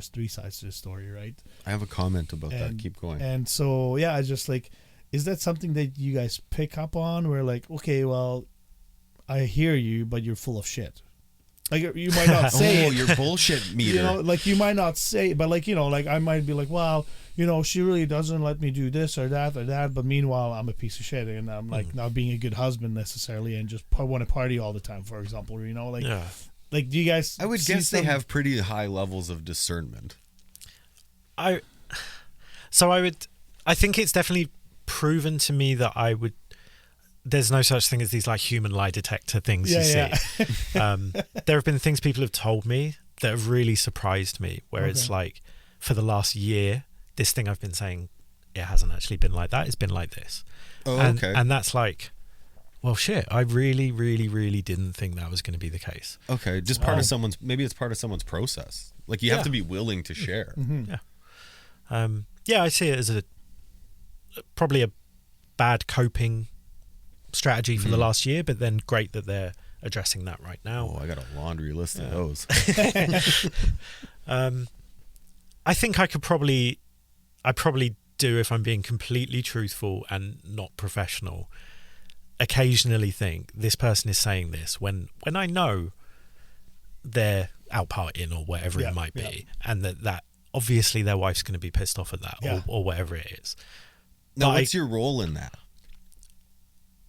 three sides to the story, right? I have a comment about that. Keep going. And so, yeah, I just like, is that something that you guys pick up on where like, okay, well, I hear you, but you're full of shit. Like you might not say your bullshit meter. Like you might not say, but like, like I might be like, wow, she really doesn't let me do this or that. But meanwhile, I'm a piece of shit, and I'm like not being a good husband necessarily, and just want to party all the time, for example. Like do you guys? I would guess they have pretty high levels of discernment. I think it's definitely proven to me that I would. There's no such thing as these like human lie detector things you see. There have been things people have told me that have really surprised me, where it's like, for the last year, this thing I've been saying, it hasn't actually been like that. It's been like this. And that's like, well, shit, I really, really, really didn't think that was going to be the case. Okay. Just maybe it's part of someone's process. Like you have to be willing to share. Mm-hmm. I see it as probably a bad coping strategy for the last year, but then great that they're addressing that right now. I got a laundry list of those. I think I probably do, if I'm being completely truthful and not professional, occasionally think this person is saying this when I know they're out partying or whatever it might be, and that obviously their wife's going to be pissed off at that or whatever it is. Now, what's your role in that?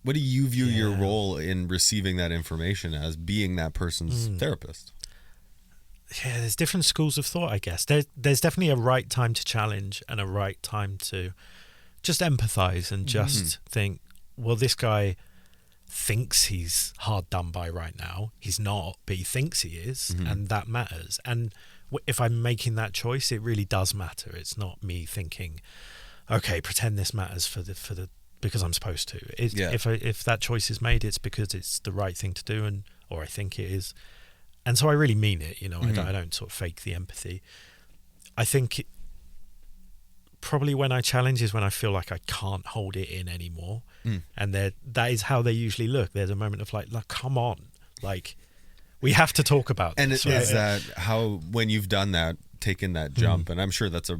What do you view your role in receiving that information as, being that person's therapist? Yeah, there's different schools of thought, I guess. There's definitely a right time to challenge and a right time to just empathize and just think, well, this guy thinks he's hard done by right now. He's not, but he thinks he is, and that matters. And if I'm making that choice, it really does matter. It's not me thinking, okay, pretend this matters for the because I'm supposed to. If that choice is made, it's because it's the right thing to do, or I think it is. And so I really mean it, I don't sort of fake the empathy. I think probably when I challenge is when I feel like I can't hold it in anymore. And that is how they usually look. There's a moment of like, come on, like we have to talk about this. And is that how, when you've done that, taken that jump, and I'm sure that's a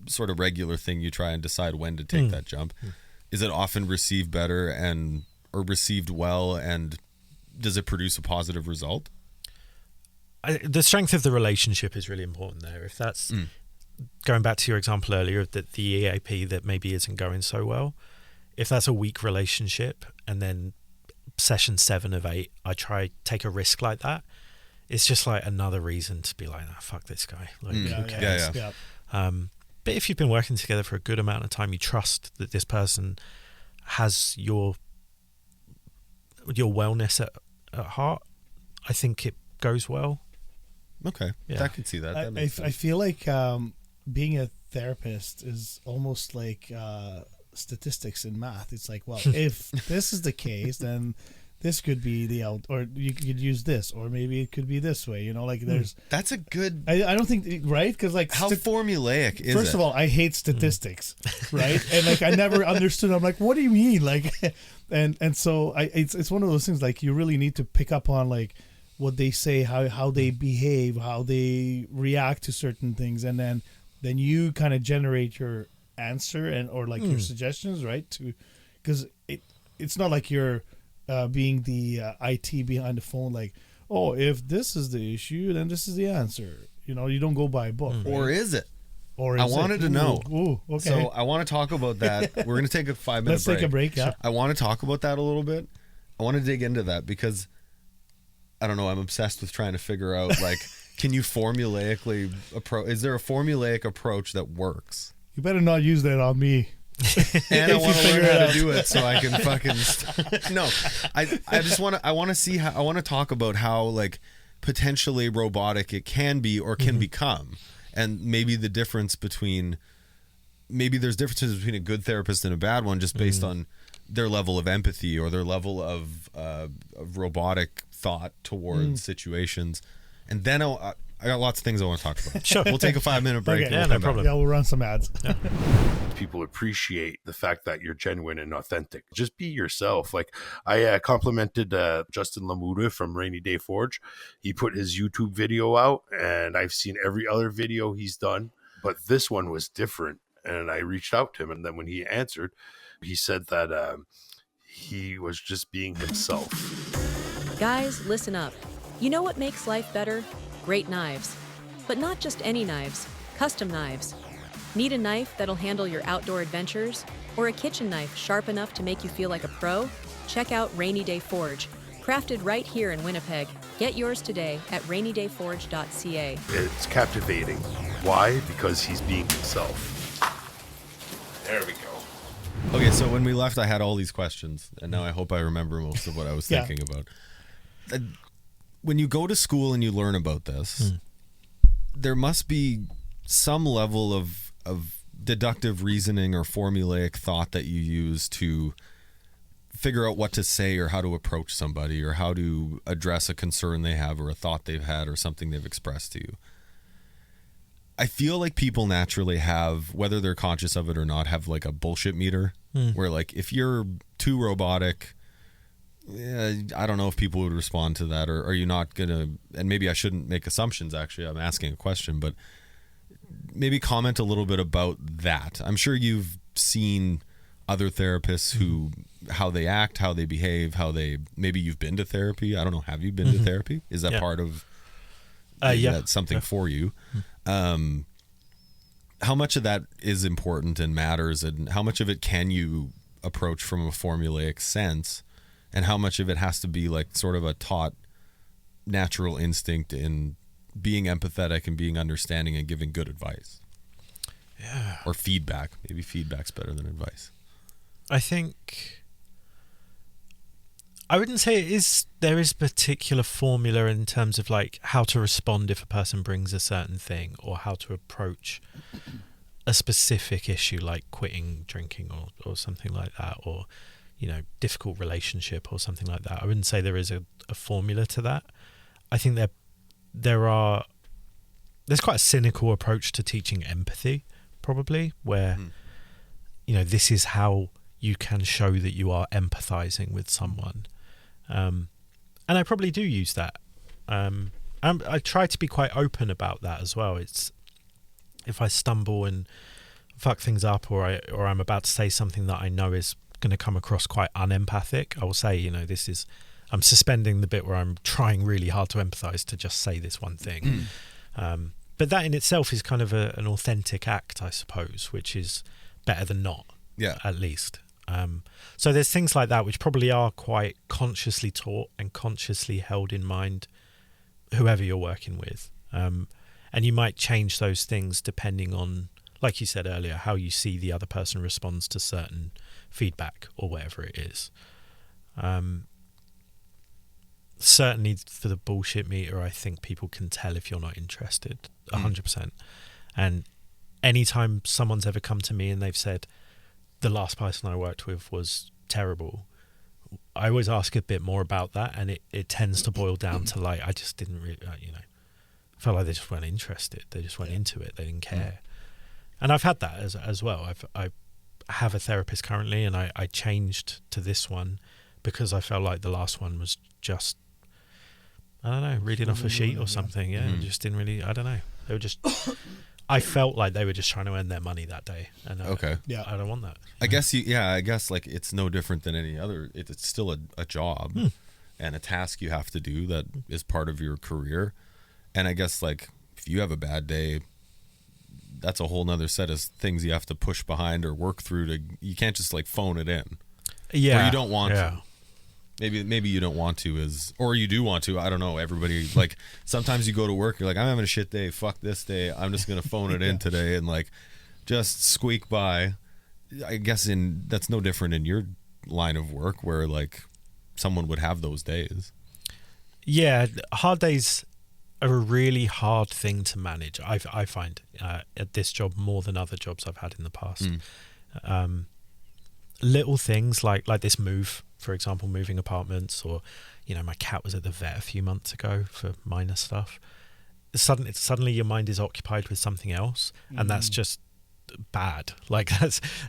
sort of regular thing, you try and decide when to take that jump. Is it often received better or received well, and does it produce a positive result? The strength of the relationship is really important there. If that's going back to your example earlier of the EAP that maybe isn't going so well, if that's a weak relationship and then session 7 of 8, I take a risk like that, it's just like another reason to be like, fuck this guy. Like, who cares? But if you've been working together for a good amount of time, you trust that this person has your wellness at heart, I think it goes well. Okay. Yeah. I can see that. I feel like being a therapist is almost like statistics in math. It's like, well, if this is the case, then this could be or you could use this, or maybe it could be this way, like there's. That's a good. I don't think, right? Because like, how formulaic is it? First of all, I hate statistics, right? And like, I never understood. I'm like, what do you mean? Like, and so it's one of those things, like, you really need to pick up on like what they say, how they behave, how they react to certain things, and then you kind of generate your answer or like your suggestions, right? Because it's not like you're being the IT behind the phone, like, oh, if this is the issue, then this is the answer. You don't go by a book. Right? Or is it? Or I wanted to know. Ooh, okay. So I want to talk about that. We're going to take a 5-minute break. Let's take a break, yeah. I want to talk about that a little bit. I want to dig into that because I don't know, I'm obsessed with trying to figure out, like, can you formulaically is there a formulaic approach that works? You better not use that on me. And I want to learn how to do it so I can fucking no. I just want to see how, I want to talk about how, like, potentially robotic it can be or can become, and maybe the difference between, maybe there's differences between a good therapist and a bad one just based on their level of empathy or their level of robotic thought towards situations. And then I got lots of things I want to talk about. Sure. We'll take a 5-minute break. Okay. And Yeah, no problem. Yeah, we'll run some ads. Yeah. People appreciate the fact that you're genuine and authentic. Just be yourself. Like, I complimented Justin Lamuda from Rainy Day Forge. He put his YouTube video out, and I've seen every other video he's done, but this one was different. And I reached out to him, and then when he answered, he said that he was just being himself. Guys, listen up. You know what makes life better? Great knives. But not just any knives, custom knives. Need a knife that'll handle your outdoor adventures? Or a kitchen knife sharp enough to make you feel like a pro? Check out Rainy Day Forge. Crafted right here in Winnipeg. Get yours today at rainydayforge.ca. It's captivating. Why? Because he's being himself. There we go. Okay, so when we left, I had all these questions, and now I hope I remember most of what I was thinking about. When you go to school and you learn about this, there must be some level of deductive reasoning or formulaic thought that you use to figure out what to say or how to approach somebody or how to address a concern they have or a thought they've had or something they've expressed to you. I feel like people naturally have, whether they're conscious of it or not, have like a bullshit meter where, like, if you're too robotic, I don't know if people would respond to that, or are you not gonna, and maybe I shouldn't make assumptions, actually, I'm asking a question, but maybe comment a little bit about that. I'm sure you've seen other therapists who, how they act, how they behave, maybe you've been to therapy. I don't know. Have you been to therapy? Is that part of, that's something for you? How much of that is important and matters, and how much of it can you approach from a formulaic sense, and how much of it has to be like sort of a taught natural instinct in being empathetic and being understanding and giving good advice? Yeah. Or feedback. Maybe feedback's better than advice. I think I wouldn't say there is a particular formula in terms of like how to respond if a person brings a certain thing, or how to approach a specific issue like quitting drinking or something like that, or, you know, difficult relationship or something like that. I wouldn't say there is a formula to that. I think there's quite a cynical approach to teaching empathy, probably, where you know, this is how you can show that you are empathizing with someone. And I probably do use that. I try to be quite open about that as well. It's if I stumble and fuck things up, or I'm about to say something that I know is going to come across quite unempathic, I will say, you know, I'm suspending the bit where I'm trying really hard to empathize to just say this one thing. But that in itself is kind of an authentic act, I suppose, which is better than not, at least. So there's things like that which probably are quite consciously taught and consciously held in mind, whoever you're working with. And you might change those things depending on, like you said earlier, how you see the other person responds to certain feedback or whatever it is. Certainly for the bullshit meter, I think people can tell if you're not interested, 100%. And anytime someone's ever come to me and they've said, the last person I worked with was terrible, I always ask a bit more about that, and it tends to boil down to like, I just didn't really, you know, I felt like they just weren't interested. They just went into it. They didn't care. And I've had that as well. I have a therapist currently, and I changed to this one because I felt like the last one was just, I don't know, reading off a sheet or something. Yeah, it just didn't really, I don't know. They were just, I felt like they were just trying to earn their money that day. And I don't want that. I guess like it's no different than any other. It's still a job and a task you have to do that is part of your career. And I guess like if you have a bad day, that's a whole nother set of things you have to push behind or work through you can't just like phone it in. Yeah. Or you don't want to. Maybe you don't want to, or you do want to. I don't know. Everybody, like, sometimes you go to work, you're like, I'm having a shit day. Fuck this day. I'm just gonna phone it in today and like just squeak by. I guess that's no different in your line of work where like someone would have those days. Yeah, hard days are a really hard thing to manage. I find at this job more than other jobs I've had in the past. Little things like this move, for example, moving apartments, or my cat was at the vet a few months ago for minor stuff. Suddenly your mind is occupied with something else, and that's just bad. Like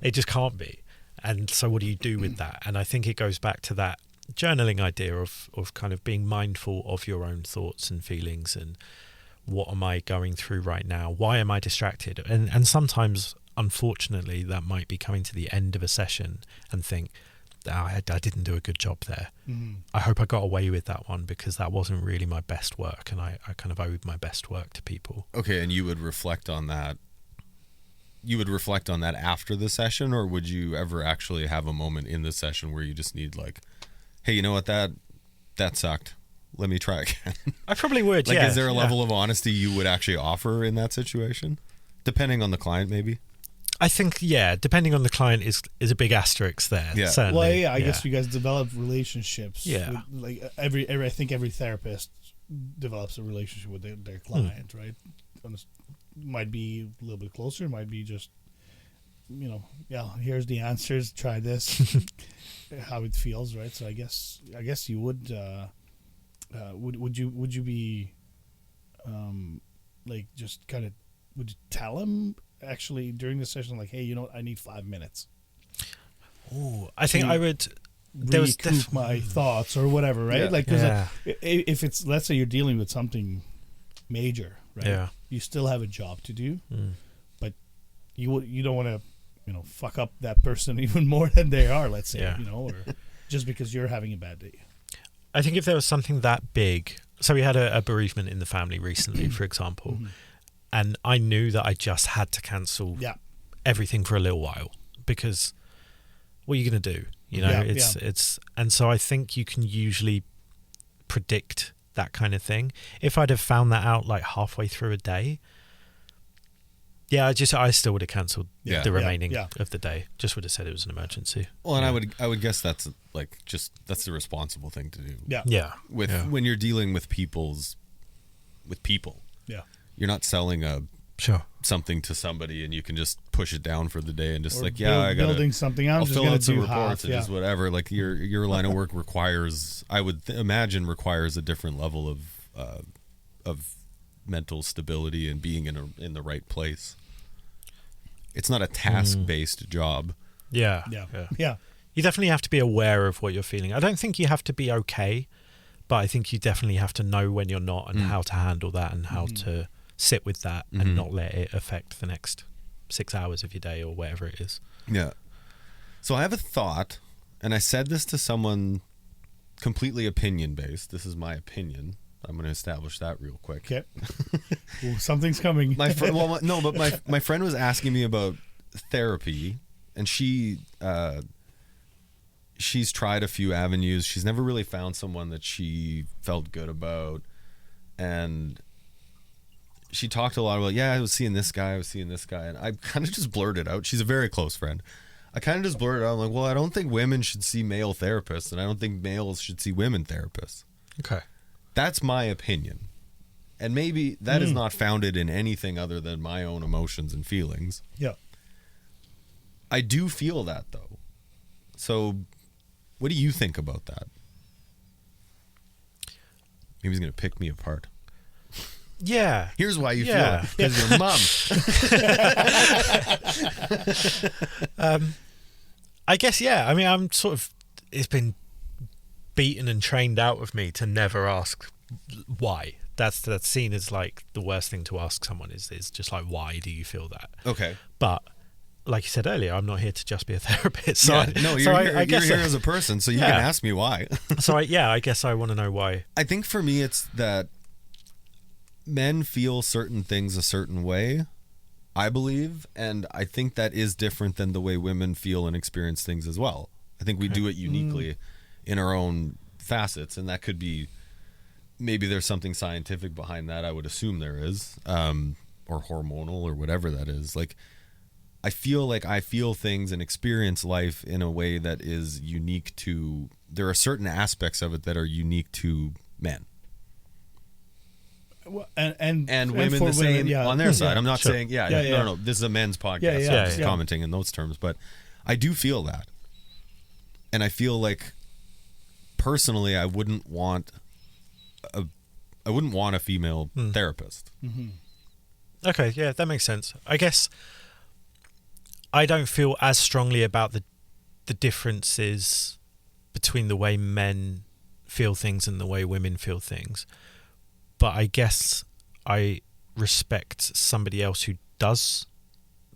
it just can't be. And so what do you do with that? And I think it goes back to that journaling idea of kind of being mindful of your own thoughts and feelings, and what am I going through right now? Why am I distracted? And sometimes, unfortunately, that might be coming to the end of a session and think, I didn't do a good job there. I hope I got away with that one because that wasn't really my best work, and I kind of owed my best work to people. Okay, and you would reflect on that. You would reflect on that after the session, or would you ever actually have a moment in the session where you just need like, hey, you know what, that sucked. Let me try again. I probably would. Like, is there a level of honesty you would actually offer in that situation, depending on the client, maybe? I think, depending on the client is a big asterisk there. Yeah. Certainly. Well, I guess you guys develop relationships. Yeah. Like I think every therapist develops a relationship with their client, right? Might be a little bit closer. Might be just, here's the answers. Try this. How it feels, right? So I guess you would. Would you be, like, just kind of, would you tell him actually during the session, like, hey, I need 5 minutes? Oh, I think I would. There was my thoughts or whatever, right? Yeah. Like, because if it's, let's say you're dealing with something major, right? Yeah. You still have a job to do, but you don't want to, fuck up that person even more than they are. Let's say, or just because you're having a bad day. I think if there was something that big, so we had a bereavement in the family recently, for example, and I knew that I just had to cancel everything for a little while because what are you going to do? It's, and so I think you can usually predict that kind of thing. If I'd have found that out like halfway through a day, I still would have cancelled the remaining of the day. Just would have said it was an emergency. Well, and I would guess that's like that's the responsible thing to do. Yeah. When you're dealing with people. Yeah. You're not selling something to somebody and you can just push it down for the day and just building something. I'll fill out some reports and just whatever. Like your line of work requires, I would imagine, a different level of mental stability and being in the right place. It's not a task-based job. Yeah. You definitely have to be aware of what you're feeling. I don't think you have to be okay, but I think you definitely have to know when you're not and how to handle that and how to sit with that and not let it affect the next 6 hours of your day or whatever it is. Yeah. So I have a thought, and I said this to someone completely opinion-based. This is my opinion. I'm going to establish that real quick. Okay. Well, something's coming. My friend was asking me about therapy, and she's tried a few avenues. She's never really found someone that she felt good about, and she talked a lot about, I was seeing this guy, and I kind of just blurted out. She's a very close friend. I kind of just blurted out, I'm like, well, I don't think women should see male therapists, and I don't think males should see women therapists. Okay. That's my opinion. And maybe that is not founded in anything other than my own emotions and feelings. Yeah. I do feel that, though. So what do you think about that? Maybe he's going to pick me apart. Yeah. Here's why you feel it. Because your mum. I guess, I mean, I'm sort of, it's been beaten and trained out of me to never ask why. That's seen as like the worst thing to ask someone is just like, why do you feel that? Okay. But like you said earlier, I'm not here to just be a therapist. So you're here as a person, so you can ask me why. So I guess I want to know why. I think for me it's that men feel certain things a certain way, I believe, and I think that is different than the way women feel and experience things as well. I think we do it uniquely in our own facets, and that could be, maybe there's something scientific behind that. I would assume there is, or hormonal or whatever that is. Like, I feel like I feel things and experience life in a way that is unique to, there are certain aspects of it that are unique to men. Well, and women the same women, on their side. I'm not sure. saying, no, this is a men's podcast. So I'm just commenting in those terms, but I do feel that. And I feel like, personally, I wouldn't want a female therapist. Mm-hmm. Okay, yeah, that makes sense. I guess I don't feel as strongly about the differences between the way men feel things and the way women feel things. But I guess I respect somebody else who does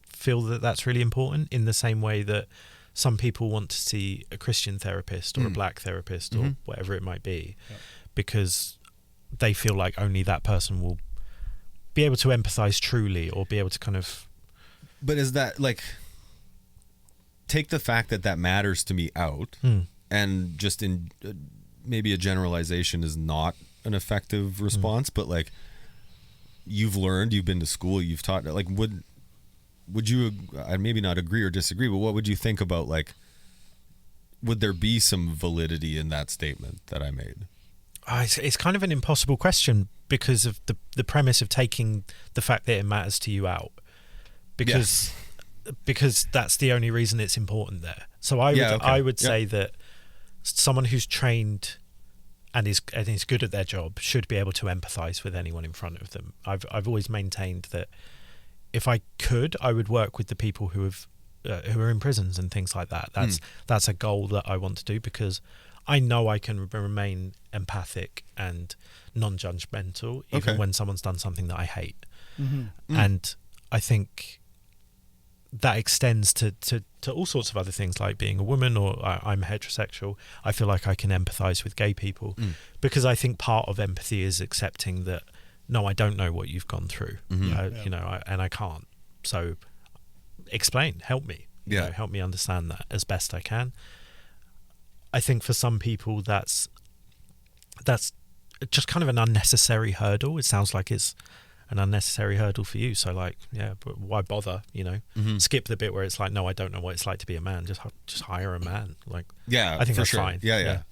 feel that that's really important, in the same way that some people want to see a Christian therapist or a black therapist or whatever it might be, because they feel like only that person will be able to empathize truly, or be able to kind of... But is that, like, take the fact that matters to me out, and just in maybe a generalization is not an effective response, but like, you've learned, you've been to school, you've taught, like, would you, maybe not agree or disagree, but what would you think about, like, would there be some validity in that statement that I made? It's kind of an impossible question, because of the premise of taking the fact that it matters to you out, because that's the only reason it's important there. So I would say that someone who's trained and is good at their job should be able to empathize with anyone in front of them. I've always maintained that if I could, I would work with the people who are in prisons and things like that. That's a goal that I want to do, because I know I can remain empathic and non-judgmental even when someone's done something that I hate. And I think that extends to all sorts of other things, like being a woman, or I'm heterosexual. I feel like I can empathize with gay people, because I think part of empathy is accepting that, no, I don't know what you've gone through, and I can't. So explain, help me, help me understand that as best I can. I think for some people that's just kind of an unnecessary hurdle. It sounds like it's an unnecessary hurdle for you. So, like, but why bother? Skip the bit where it's like, no, I don't know what it's like to be a man. Just hire a man. Like, I think that's fine. Yeah.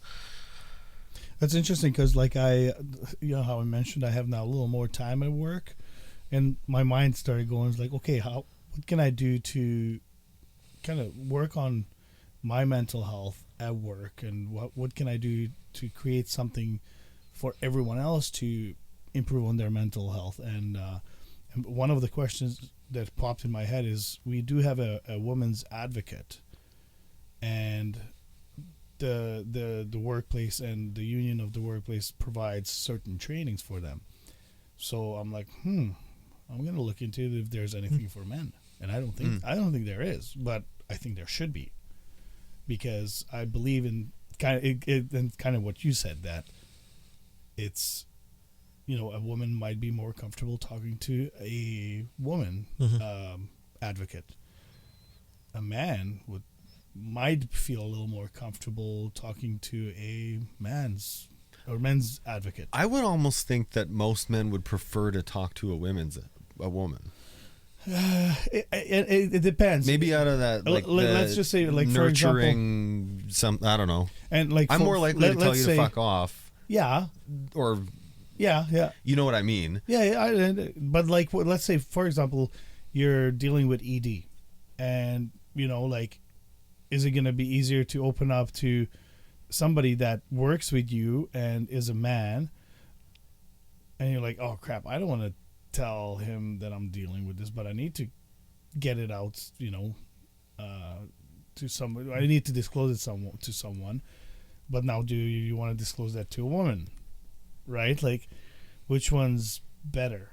That's interesting, because, like, how I mentioned, I have now a little more time at work, and my mind started going, like, okay, what can I do to kind of work on my mental health at work, and what can I do to create something for everyone else to improve on their mental health? And one of the questions that popped in my head is, we do have a women's advocate, and the workplace and the union of the workplace provides certain trainings for them. So I'm like, I'm gonna look into if there's anything for men, and I don't think there is, but I think there should be, because I believe in kind of what you said, that it's, a woman might be more comfortable talking to a woman advocate. A man might feel a little more comfortable talking to a men's advocate. I would almost think that most men would prefer to talk to a woman. It depends. Maybe out of that, like, let's just say, like, nurturing, for example, I don't know. And like, I'm more likely to tell you to fuck off. Yeah. Or. Yeah. You know what I mean? Yeah. But, like, let's say, for example, you're dealing with ED, and like, is it going to be easier to open up to somebody that works with you and is a man, and you're like, oh crap, I don't want to tell him that I'm dealing with this, but I need to get it out, to somebody. I need to disclose it to someone. But now, do you want to disclose that to a woman? Right? Like, which one's better?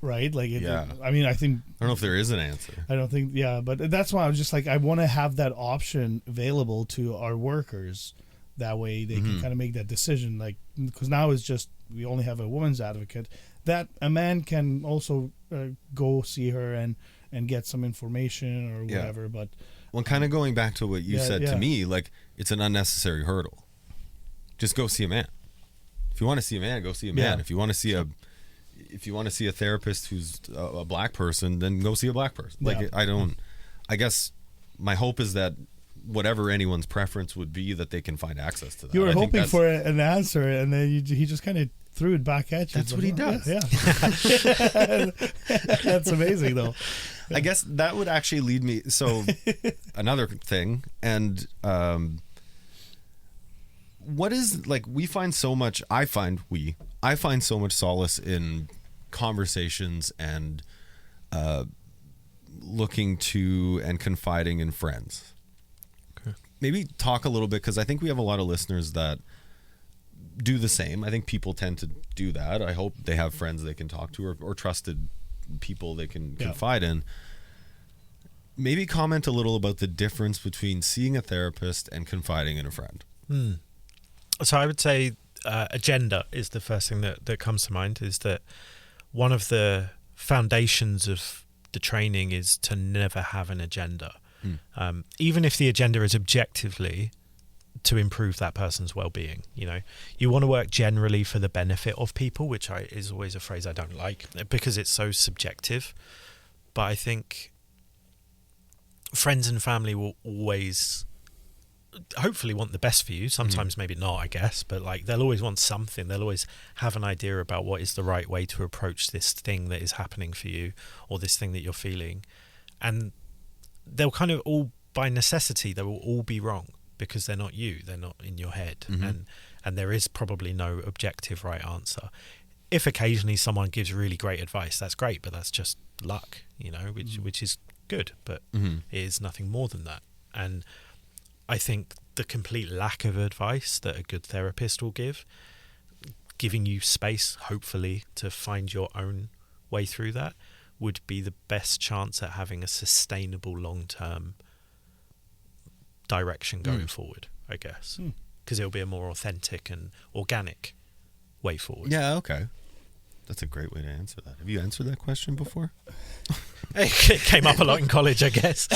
Right? Like, I mean, I think, I don't know if there is an answer. I don't think, but that's why I was just like, I want to have that option available to our workers. That way they can kind of make that decision. Like, because now it's just, we only have a woman's advocate, that a man can also go see her and get some information or whatever. But Well, kind of going back to what you said to me, like, it's an unnecessary hurdle. Just go see a man. If you want to see a man, go see a man. If you want to see a therapist who's a black person, then go see a black person. Like, I guess my hope is that whatever anyone's preference would be, that they can find access to that. You were hoping for an answer, and then he just kind of threw it back at you. That's what he does. Yeah. That's amazing, though. I guess that would actually lead me. So another thing, and what is, like, I find so much solace in conversations and looking to and confiding in friends. Okay. Maybe talk a little bit, because I think we have a lot of listeners that do the same. I think people tend to do that. I hope they have friends they can talk to, or trusted people they can confide in. Maybe comment a little about the difference between seeing a therapist and confiding in a friend. So I would say agenda is the first thing that comes to mind, is that one of the foundations of the training is to never have an agenda. Even if the agenda is objectively to improve that person's well-being. You know, you want to work generally for the benefit of people, which is always a phrase I don't like because it's so subjective. But I think friends and family will always hopefully want the best for you. Sometimes maybe not, I guess, but like they'll always want something. They'll always have an idea about what is the right way to approach this thing that is happening for you, or this thing that you're feeling. And they'll kind of all, by necessity, they will all be wrong, because they're not you, they're not in your head, and there is probably no objective right answer. If occasionally someone gives really great advice, that's great, but that's just luck, you know, which is good, but it is nothing more than that. And I think the complete lack of advice that a good therapist will give, giving you space, hopefully, to find your own way through that, would be the best chance at having a sustainable long-term direction going forward, I guess, because it'll be a more authentic and organic way forward. Yeah, okay. That's a great way to answer that. Have you answered that question before? It came up a lot in college, I guess.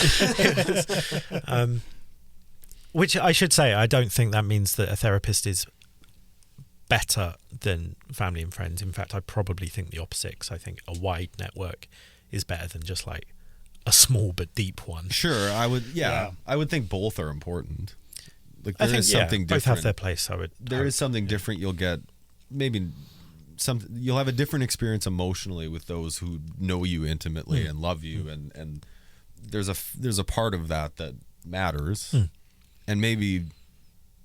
Which I should say, I don't think that means that a therapist is better than family and friends. In fact, I probably think the opposite, because I think a wide network is better than just like a small but deep one. Sure, I would. Yeah, I would think both are important. Like there is something different. Both have their place. There is something different. You'll get you'll have a different experience emotionally with those who know you intimately and love you, and there's a part of that matters. And maybe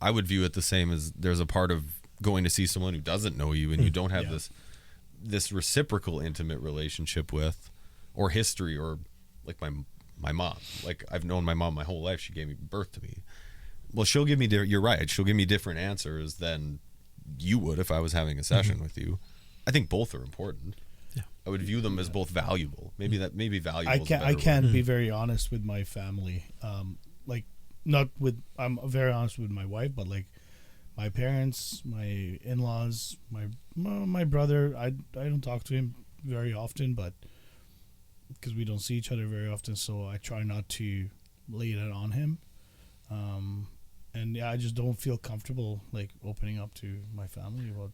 I would view it the same as there's a part of going to see someone who doesn't know you and you don't have this reciprocal intimate relationship with, or history, or like my mom. Like, I've known my mom my whole life. She gave birth to me. Well, she'll give me you're right. She'll give me different answers than you would if I was having a session with you. I think both are important. Yeah. I would view them as both valuable. Maybe valuable. I can be very honest with my family. Like, not with, I'm very honest with my wife, but like my parents, my in-laws, my brother, I don't talk to him very often, but because we don't see each other very often, so I try not to lay that on him. And I just don't feel comfortable like opening up to my family about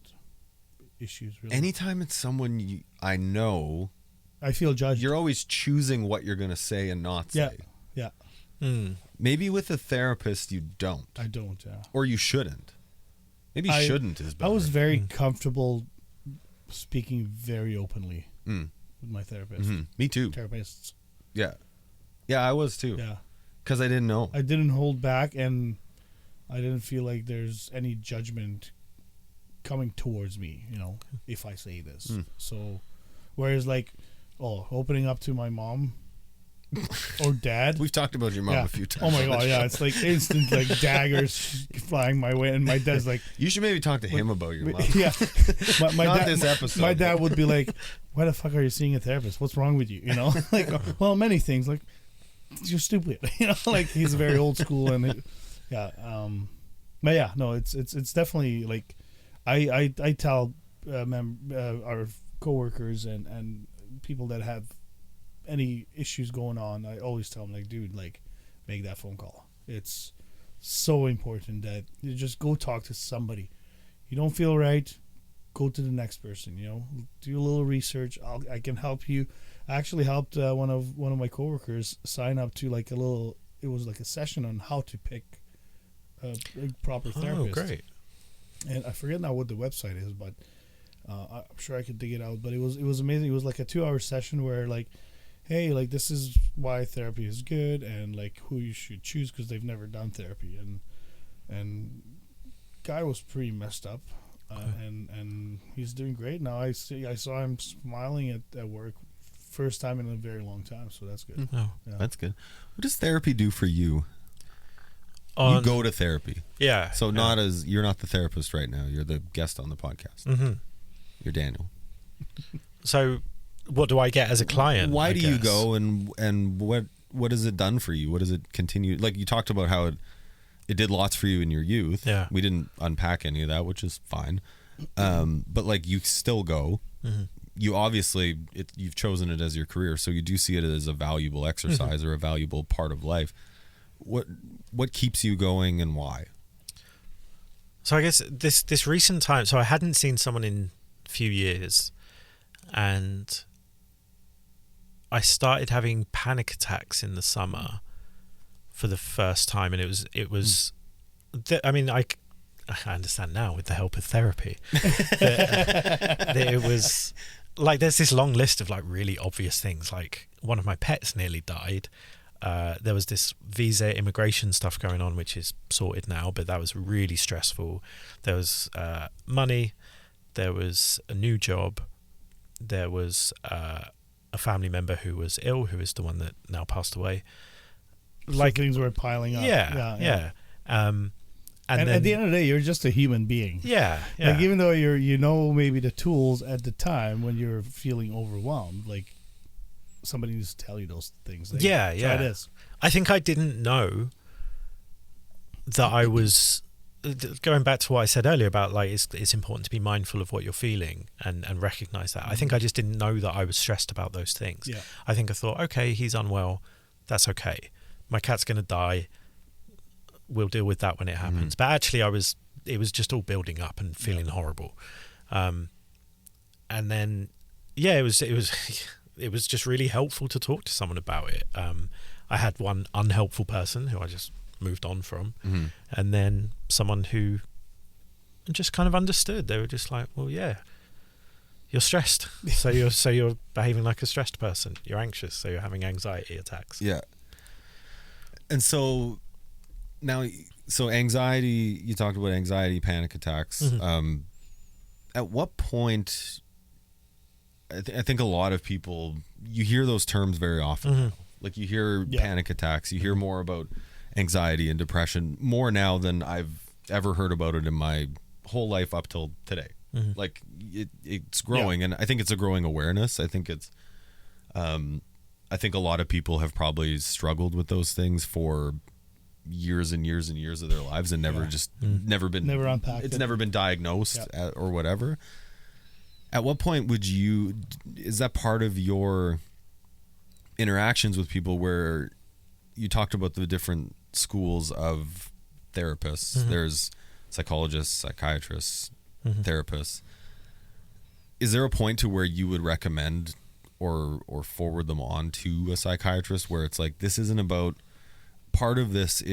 issues. Really. Anytime it's someone I know, I feel judged. You're always choosing what you're going to say and not say. Yeah. Maybe with a therapist you don't. I don't, yeah. Or you shouldn't. Maybe shouldn't is better. I was very comfortable speaking very openly with my therapist. Me too. Therapists. Yeah. Yeah, I was too. Yeah. Because I didn't know. I didn't hold back, and I didn't feel like there's any judgment coming towards me, you know, if I say this. So, whereas like, opening up to my mom or dad. We've talked about your mom a few times. Oh my god, yeah, it's like instant like daggers flying my way, and my dad's like, you should maybe talk to him about your mom. Yeah, my Not dad, this episode. My dad would be like, why the fuck are you seeing a therapist? What's wrong with you? You know, like, well, many things, like, you're stupid. You know, like, he's very old school, and but yeah, no, it's definitely like, I tell our coworkers and people that have any issues going on, I always tell them, like, dude, like, make that phone call. It's so important that you just go talk to somebody. You don't feel right, go to the next person. Do a little research. I can help you. I actually helped one of my coworkers sign up to like it was like a session on how to pick a proper therapist. Oh, great. And I forget now what the website is, but I'm sure I could dig it out. But it was amazing. It was like a 2-hour session where like, hey, like this is why therapy is good, and like who you should choose because they've never done therapy. And guy was pretty messed up, and he's doing great now. I saw him smiling at work, first time in a very long time. So that's good. Oh, yeah. That's good. What does therapy do for you? You go to therapy. Yeah. So you're not the therapist right now. You're the guest on the podcast. Mm-hmm. You're Daniel. So what do I get as a client? Why do you go, and what has it done for you? What does it continue? Like you talked about how it did lots for you in your youth. Yeah. We didn't unpack any of that, which is fine. But like you still go. Mm-hmm. You obviously you've chosen it as your career, so you do see it as a valuable exercise or a valuable part of life. What keeps you going and why? So I guess this recent time, so I hadn't seen someone in a few years, and I started having panic attacks in the summer for the first time, and it was I mean, I understand now with the help of therapy that it was like there's this long list of like really obvious things. Like one of my pets nearly died. There was this visa immigration stuff going on, which is sorted now, but that was really stressful. There was money, there was a new job, there was a family member who was ill, who is the one that now passed away. Like things were piling up. Yeah. And then, at the end of the day, you're just a human being. Yeah. Like even though maybe the tools at the time when you're feeling overwhelmed, like somebody needs to tell you those things. Like, Try this. I think I didn't know that I was going back to what I said earlier about like it's important to be mindful of what you're feeling and recognize that. I think I just didn't know that I was stressed about those things. Yeah. I think I thought, okay, he's unwell, that's okay. My cat's going to die. We'll deal with that when it happens. But actually, it was just all building up and feeling horrible. And then, it was just really helpful to talk to someone about it. I had one unhelpful person who I just moved on from, and then someone who just kind of understood. They were just like, well, yeah, you're stressed. So you're behaving like a stressed person. You're anxious. So you're having anxiety attacks. Yeah. And so now, anxiety, you talked about anxiety, panic attacks. At what point, I think a lot of people, you hear those terms very often now. Like you hear panic attacks, you hear more about anxiety and depression more now than I've ever heard about it in my whole life up till today. Like it's growing, and I think it's a growing awareness. I think it's I think a lot of people have probably struggled with those things for years and years and years of their lives and never unpacked it's never been diagnosed or whatever. At what point is that part of your interactions with people where you talked about the different schools of therapists? There's psychologists, psychiatrists, therapists. Is there a point to where you would recommend or forward them on to a psychiatrist where it's like, this isn't about, part of this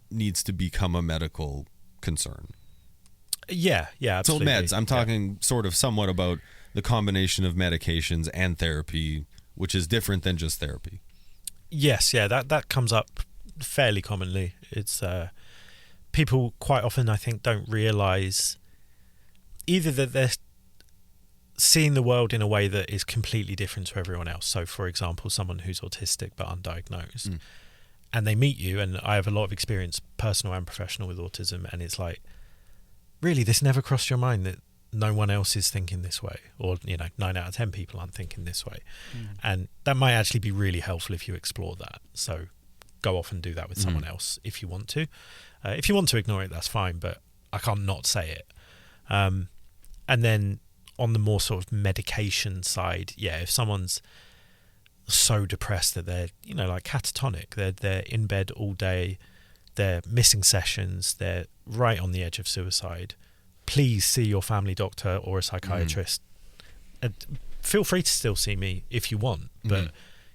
needs to become a medical concern? Yeah, absolutely. So meds, I'm talking sort of somewhat about the combination of medications and therapy, which is different than just therapy. Yes, that comes up fairly commonly. It's people quite often, I think, don't realize either that they're seeing the world in a way that is completely different to everyone else. So, for example, someone who's autistic but undiagnosed, and they meet you, and I have a lot of experience, personal and professional, with autism, and it's like, really, this never crossed your mind that no one else is thinking this way, or 9 out of 10 people aren't thinking this way, and that might actually be really helpful if you explore that. So go off and do that with someone else if you want to. If you want to ignore it, that's fine, but I can't not say it. And then on the more sort of medication side, if someone's so depressed that they're, you know, like catatonic. They're in bed all day. They're missing sessions. They're right on the edge of suicide. Please see your family doctor or a psychiatrist. And feel free to still see me if you want, but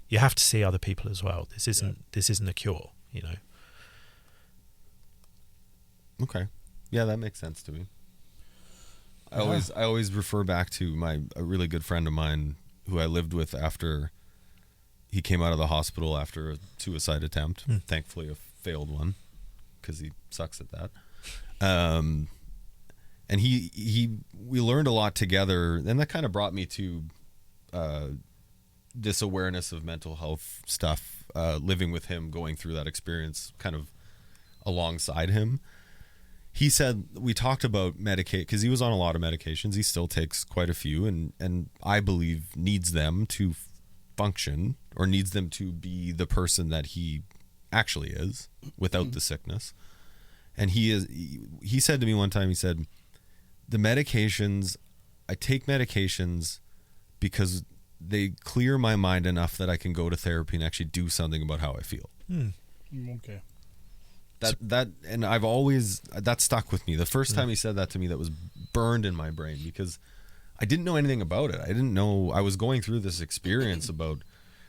you have to see other people as well. This isn't a cure, you know. Okay. Yeah, that makes sense to me. I always refer back to a really good friend of mine who I lived with after he came out of the hospital after a suicide attempt. Thankfully a failed one, because he sucks at that. And we learned a lot together, and that kind of brought me to this awareness of mental health stuff, living with him, going through that experience kind of alongside him. He said, we talked about medicate, because he was on a lot of medications. He still takes quite a few, and I believe needs them to function, or needs them to be the person that he actually is without the sickness. And he said to me one time, he said, the medications, I take medications because they clear my mind enough that I can go to therapy and actually do something about how I feel. Okay. That and I've always, that stuck with me. The first time he said that to me, that was burned in my brain, because I didn't know anything about it. I didn't know, I was going through this experience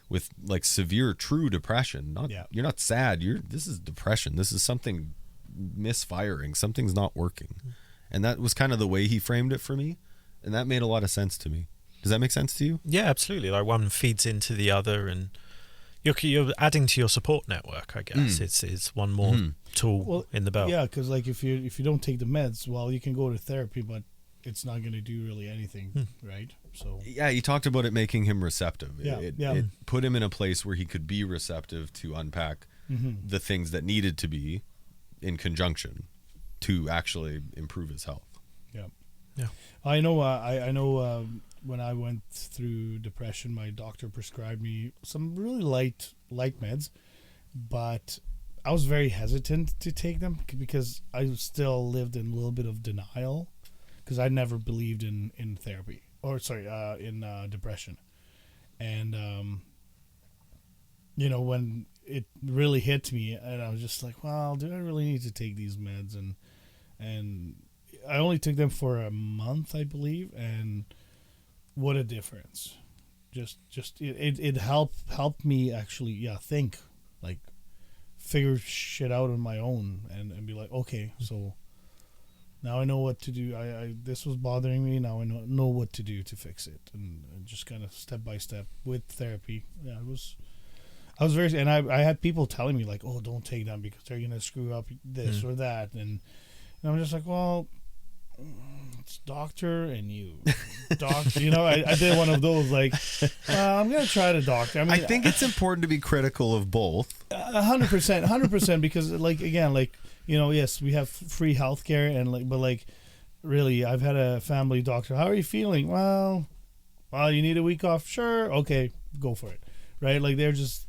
with like severe, true depression. You're not sad. This is depression. This is something misfiring. Something's not working. And that was kind of the way he framed it for me. And that made a lot of sense to me. Does that make sense to you? Yeah, absolutely. Like one feeds into the other, and you're adding to your support network, I guess. It's one more tool in the belt. Yeah, because like if you don't take the meds, well, you can go to therapy, but it's not going to do really anything, right? So yeah, you talked about it making him receptive. It put him in a place where he could be receptive to unpack the things that needed to be in conjunction to actually improve his health. Yeah. I know. I know. When I went through depression, my doctor prescribed me some really light meds, but I was very hesitant to take them because I still lived in a little bit of denial, because I never believed in therapy, in depression. And you know, when it really hit me, and I was just like, well, do I really need to take these meds? And I only took them for a month, I believe, and what a difference. Just it helped me actually think, like, figure shit out on my own, and be like, okay, so now I know what to do. I this was bothering me, now I know what to do to fix it, and just kind of step by step with therapy. Yeah, I was very, and I had people telling me like, oh, don't take them because they're gonna screw up this or that, and I'm just like, well, it's doctor and you doctor, you know. I did one of those, like, I'm gonna try the doctor. I mean, I think it's important to be critical of both. 100%, because like, again, like, you know, yes, we have free healthcare, and like, but like, really, I've had a family doctor. How are you feeling? Well, you need a week off. Sure, okay, go for it. Right? Like they're just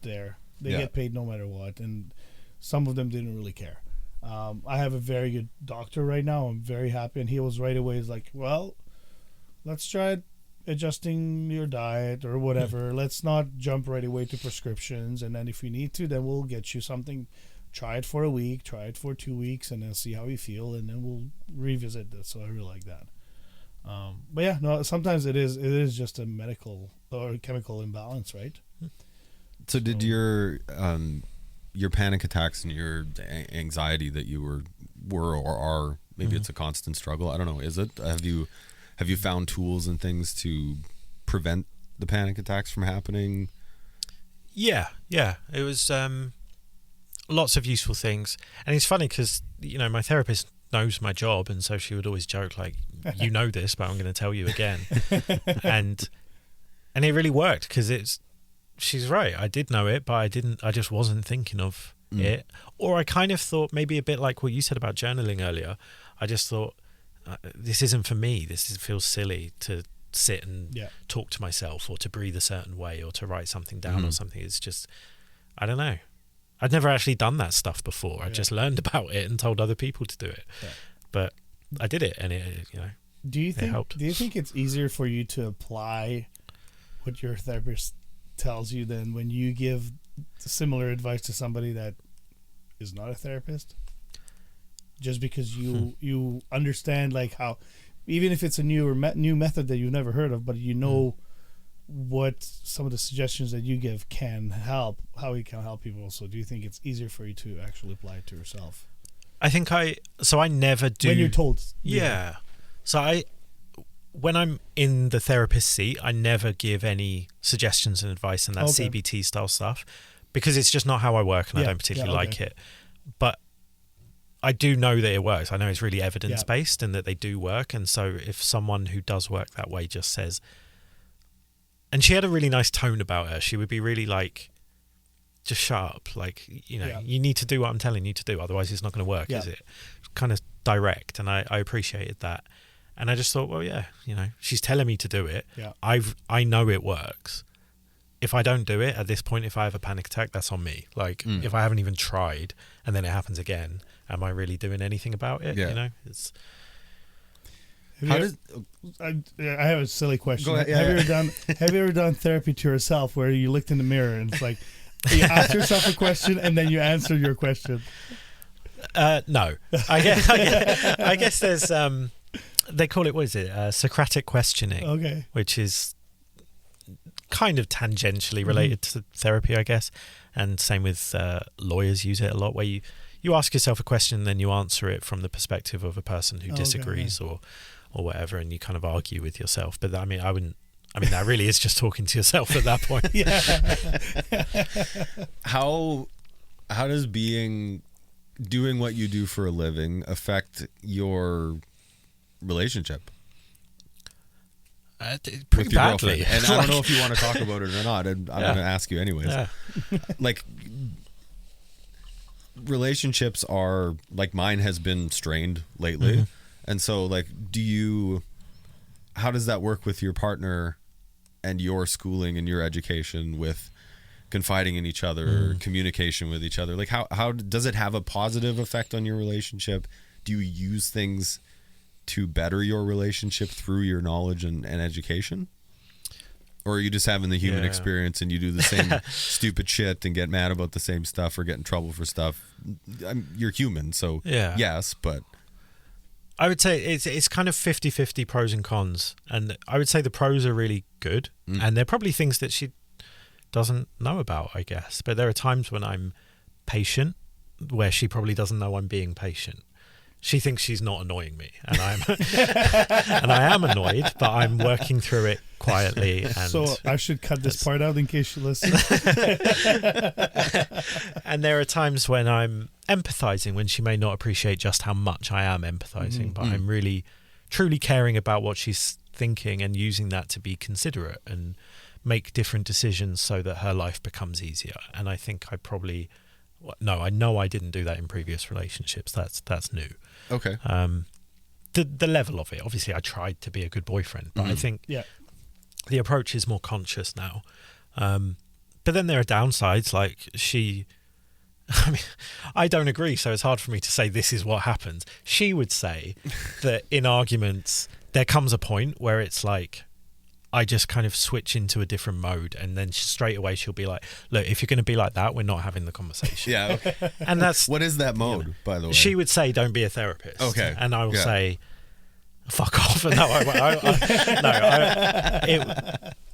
there. They get paid no matter what, and some of them didn't really care. I have a very good doctor right now. I'm very happy, and he was right away. He's like, well, let's try adjusting your diet or whatever. Let's not jump right away to prescriptions, and then if you need to, then we'll get you something. Try it for a week, try it for 2 weeks, and then see how you feel, and then we'll revisit this. So I really like that. But yeah, no, sometimes it is just a medical or chemical imbalance, right? So did your panic attacks and your anxiety that you were or are, maybe it's a constant struggle, I don't know, is it? Have you found tools and things to prevent the panic attacks from happening? Yeah, it was lots of useful things. And it's funny because, you know, my therapist knows my job, and so she would always joke like, you know this, but I'm going to tell you again. and it really worked, because she's right. I did know it, but I just wasn't thinking of it. Or I kind of thought, maybe a bit like what you said about journaling earlier, I just thought, this isn't for me. Feels silly to sit and talk to myself, or to breathe a certain way, or to write something down or something. It's just, I don't know. I'd never actually done that stuff before. I just learned about it and told other people to do it. Yeah. But I did it, and it helped. Do you think it's easier for you to apply what your therapist tells you than when you give similar advice to somebody that is not a therapist? Just because you understand like how, even if it's a new method that you've never heard of, but you know what some of the suggestions that you give can help, how it can help people. So do you think it's easier for you to actually apply it to yourself? I think I never do. When you're told. Yeah. So when I'm in the therapist seat, I never give any suggestions and advice and that CBT style stuff, because it's just not how I work, and I don't particularly like it. But I do know that it works. I know it's really evidence-based and that they do work. And so if someone who does work that way just says, and she had a really nice tone about her, she would be really like, just shut up. Like, you need to do what I'm telling you to do. Otherwise it's not going to work, is it? Kind of direct. And I appreciated that. And I just thought, well, she's telling me to do it. Yeah. I know it works. If I don't do it at this point, if I have a panic attack, that's on me. Like, if I haven't even tried and then it happens again, am I really doing anything about it? Yeah. It's. I have a silly question. Go ahead. Have you ever done therapy to yourself where you looked in the mirror and it's like you ask yourself a question and then you answer your question? No. I guess there's they call it, what is it? Socratic questioning. Okay. Which is kind of tangentially related to therapy, I guess. And same with lawyers use it a lot, where you ask yourself a question and then you answer it from the perspective of a person who disagrees or whatever, and you kind of argue with yourself. But that really is just talking to yourself at that point. How does doing what you do for a living affect your relationship? Pretty badly. And I don't know if you want to talk about it or not. I'm going to ask you anyways. Yeah. Like, relationships are, like, mine has been strained lately. And so, like, how does that work with your partner and your schooling and your education with confiding in each other, communication with each other? Like, how does it have a positive effect on your relationship? Do you use things to better your relationship through your knowledge and education? Or are you just having the human experience and you do the same stupid shit and get mad about the same stuff or get in trouble for stuff? You're human, so yes, but I would say it's kind of 50-50 pros and cons. And I would say the pros are really good. And they're probably things that she doesn't know about, I guess. But there are times when I'm patient where she probably doesn't know I'm being patient. She thinks she's not annoying me, and I am annoyed, but I'm working through it quietly. And so I should cut this part out in case she listens. And there are times when I'm empathizing, when she may not appreciate just how much I am empathizing, but I'm really, truly caring about what she's thinking and using that to be considerate and make different decisions so that her life becomes easier. And I think I know I didn't do that in previous relationships. That's new. Okay. The level of it, obviously I tried to be a good boyfriend, but I think the approach is more conscious now. But then there are downsides, like I don't agree, so it's hard for me to say this is what happens. She would say that in arguments there comes a point where it's like I just kind of switch into a different mode, and then straight away she'll be like, look, if you're going to be like that, we're not having the conversation. Yeah. Okay. And that's... What is that mode, by the way? She would say, don't be a therapist. Okay. And I will say, fuck off. And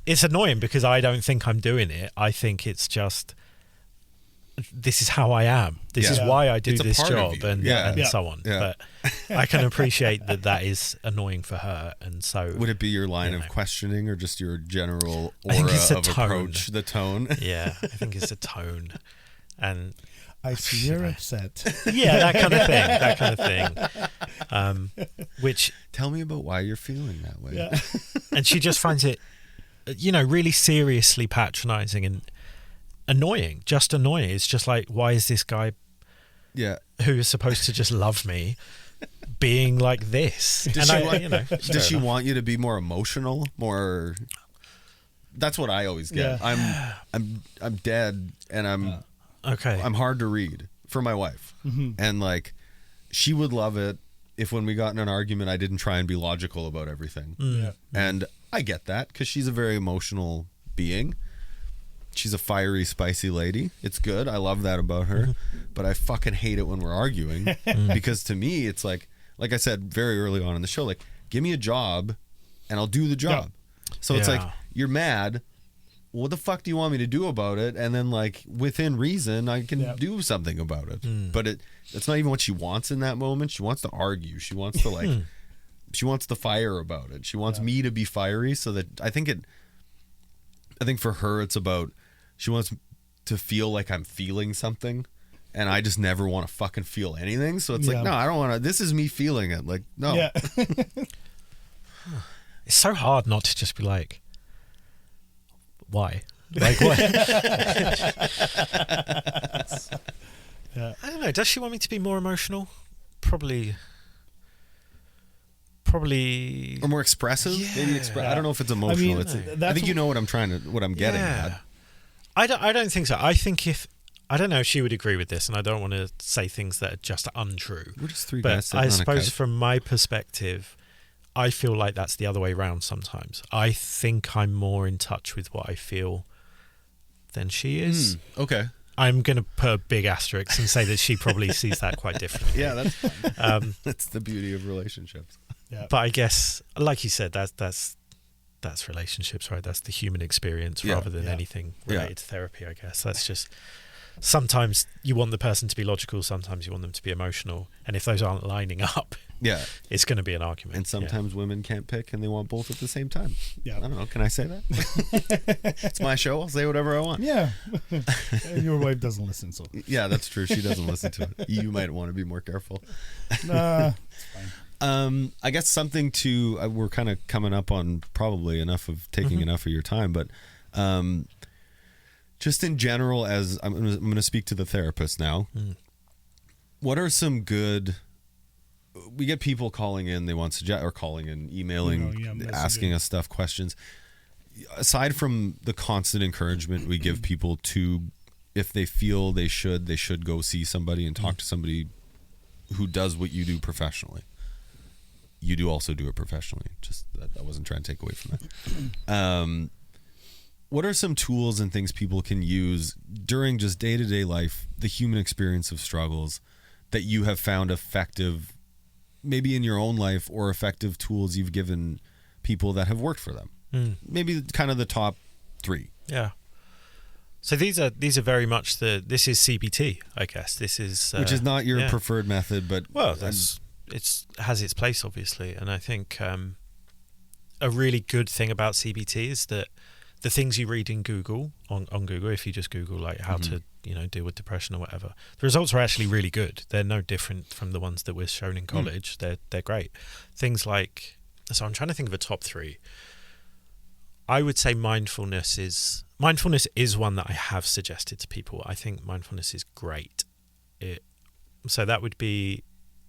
it's annoying because I don't think I'm doing it. I think it's just, this is how I am. This is why I do this job and so on. Yeah. But I can appreciate that is annoying for her. And so would it be your line of questioning or just your general aura of approach, the tone? Yeah, I think it's a tone. And I see you're upset. Yeah, that kind of thing. Which, tell me about why you're feeling that way. Yeah. And she just finds it, really seriously patronizing and annoying. Just annoying. It's just like, why is this guy who is supposed to just love me being like this? Does she want you to be more emotional, more? That's what I always get. I'm dead, and I'm hard to read for my wife, and like she would love it if when we got in an argument I didn't try and be logical about everything. And I get that because she's a very emotional being. She's a fiery, spicy lady. It's good. I love that about her. But I fucking hate it when we're arguing because to me, it's like I said very early on in the show, like, give me a job and I'll do the job. Yeah. So it's like, you're mad. What the fuck do you want me to do about it? And then, like, within reason, I can do something about it. But it's not even what she wants in that moment. She wants to argue. She wants to, like, she wants the fire about it. She wants me to be fiery so that I think for her, it's about, she wants to feel like I'm feeling something. And I just never want to fucking feel anything. So it's like, no, I don't want to. This is me feeling it. Like, no. Yeah. It's so hard not to just be like, why? Like, what? Yeah. I don't know. Does she want me to be more emotional? Probably. Or more expressive? Yeah. Maybe I don't know if it's emotional. I think you know what I'm getting at. I don't think so. I don't know if she would agree with this, and I don't want to say things that are just untrue. We're just three guys but sitting I on a suppose couch. from my perspective, I feel like that's the other way around sometimes. I think I'm more in touch with what I feel than she is. Okay. I'm going to put a big asterisk and say that she probably sees that quite differently. Yeah, that's fine. That's the beauty of relationships. Yeah. But I guess, like you said, that's relationships, right? That's the human experience rather than anything related to therapy, I guess. That's just, sometimes you want the person to be logical, sometimes you want them to be emotional. And if those aren't lining up, it's going to be an argument. And sometimes women can't pick and they want both at the same time. Yeah. I don't know. Can I say that? It's my show. I'll say whatever I want. Yeah. Your wife doesn't listen, so. Yeah, that's true. She doesn't listen to it. You might want to be more careful. Nah, it's fine. I guess something to, we're kind of coming up on probably enough of taking enough of your time, but just in general, as I'm going to speak to the therapist now, what are some good, we get people calling in, they want or calling in, emailing, asking us stuff, questions. Aside from the constant encouragement we give people to, if they feel they should go see somebody and talk to somebody who does what you do professionally. You do also do it professionally. Just that I wasn't trying to take away from that. What are some tools and things people can use during just day-to-day life, the human experience of struggles, that you have found effective, maybe in your own life, or effective tools you've given people that have worked for them? Maybe kind of the top 3. Yeah. So these are very much this is CBT, I guess. This is which is not your preferred method, but it has its place, obviously. And I think a really good thing about CBT is that the things you read in Google, on Google, if you just Google like how to deal with depression or whatever, the results are actually really good. They're no different from the ones that we're shown in college. They're great. Things like, so I'm trying to think of a top 3. I would say mindfulness is one that I have suggested to people. I think mindfulness is great. So that would be,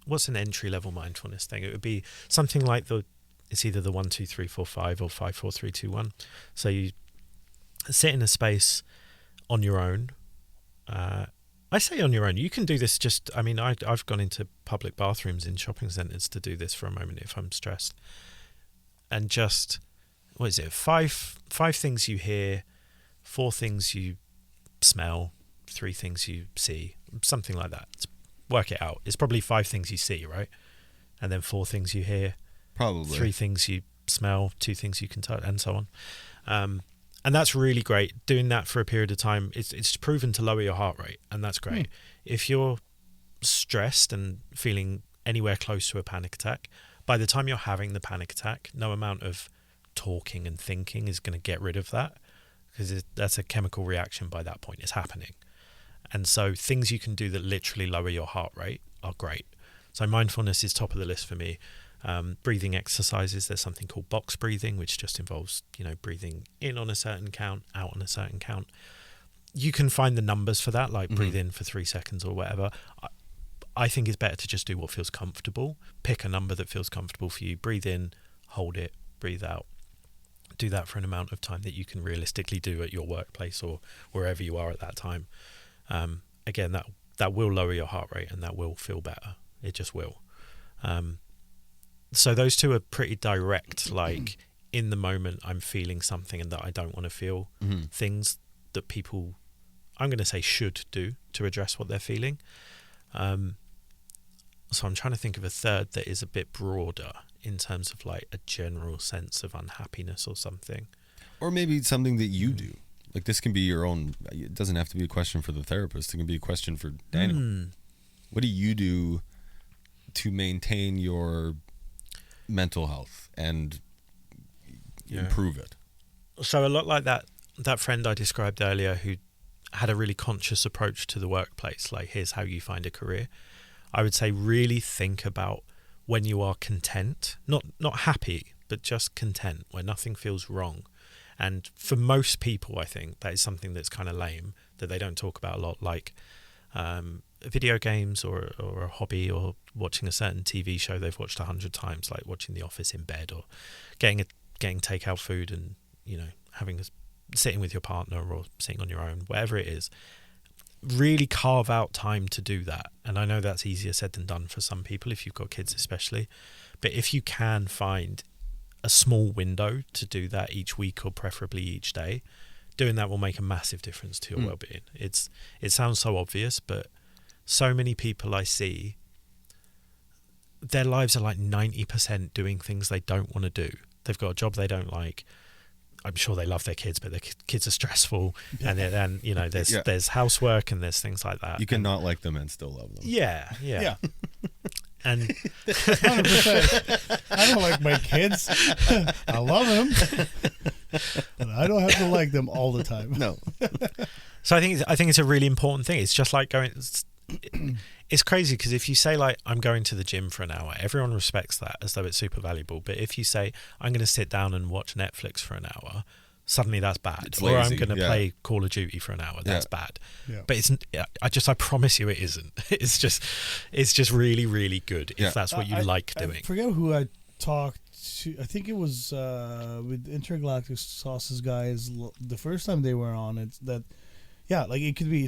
what's an entry level mindfulness thing? It would be something like it's either the 1, 2, 3, 4, 5 or 5, 4, 3, 2, 1. So you sit in a space on your own. I say on your own. You can do this I've gone into public bathrooms in shopping centres to do this for a moment if I'm stressed. And just, what is it? 5 things you hear, 4 things you smell, 3 things you see, something like that. Work it out. It's probably 5 things you see, right? And then 4 things you hear, probably 3 things you smell, 2 things you can touch, and so on. And that's really great. Doing that for a period of time, it's proven to lower your heart rate, and that's great. If you're stressed and feeling anywhere close to a panic attack, by the time you're having the panic attack, no amount of talking and thinking is going to get rid of that, because that's a chemical reaction by that point. It's happening. And so things you can do that literally lower your heart rate are great. So mindfulness is top of the list for me. Breathing exercises, there's something called box breathing, which just involves, breathing in on a certain count, out on a certain count. You can find the numbers for that, like breathe in for 3 seconds or whatever. I think it's better to just do what feels comfortable. Pick a number that feels comfortable for you. Breathe in, hold it, breathe out. Do that for an amount of time that you can realistically do at your workplace or wherever you are at that time. Again, that will lower your heart rate and that will feel better. It just will. So those 2 are pretty direct, like in the moment I'm feeling something and that I don't want to feel things that people, I'm going to say, should do to address what they're feeling. So I'm trying to think of a third that is a bit broader in terms of like a general sense of unhappiness or something. Or maybe something that you do. Like this can be your own, it doesn't have to be a question for the therapist. It can be a question for Daniel. What do you do to maintain your mental health and improve it? So a lot like that friend I described earlier who had a really conscious approach to the workplace, like here's how you find a career. I would say really think about when you are content, not happy, but just content, where nothing feels wrong. And for most people, I think that is something that's kind of lame, that they don't talk about a lot, like video games or a hobby, or watching a certain TV show they've watched 100 times, like watching The Office in bed, or getting takeout food and, you know, sitting with your partner or sitting on your own, whatever it is. Really carve out time to do that. And I know that's easier said than done for some people, if you've got kids especially. But if you can find a small window to do that each week, or preferably each day, doing that will make a massive difference to your well-being. It sounds so obvious, but so many people I see, their lives are like 90% doing things they don't want to do. They've got a job they don't like. I'm sure they love their kids, but their kids are stressful, and you know, there's housework and there's things like that. You can not like them and still love them. Yeah. And 100%. I don't like my kids. I love them, but I don't have to like them all the time. No. So I think it's a really important thing. It's just like going. It's crazy because if you say like I'm going to the gym for an hour, everyone respects that as though it's super valuable. But if you say I'm going to sit down and watch Netflix for an hour, suddenly that's bad. It's or lazy. I'm going to play Call of Duty for an hour, that's bad. Yeah. But it's I promise you it isn't. It's just really, really good if that's what you like doing. I forget who I talked to. I think it was with Intergalactic Sauces guys. The first time they were on, it's that like it could be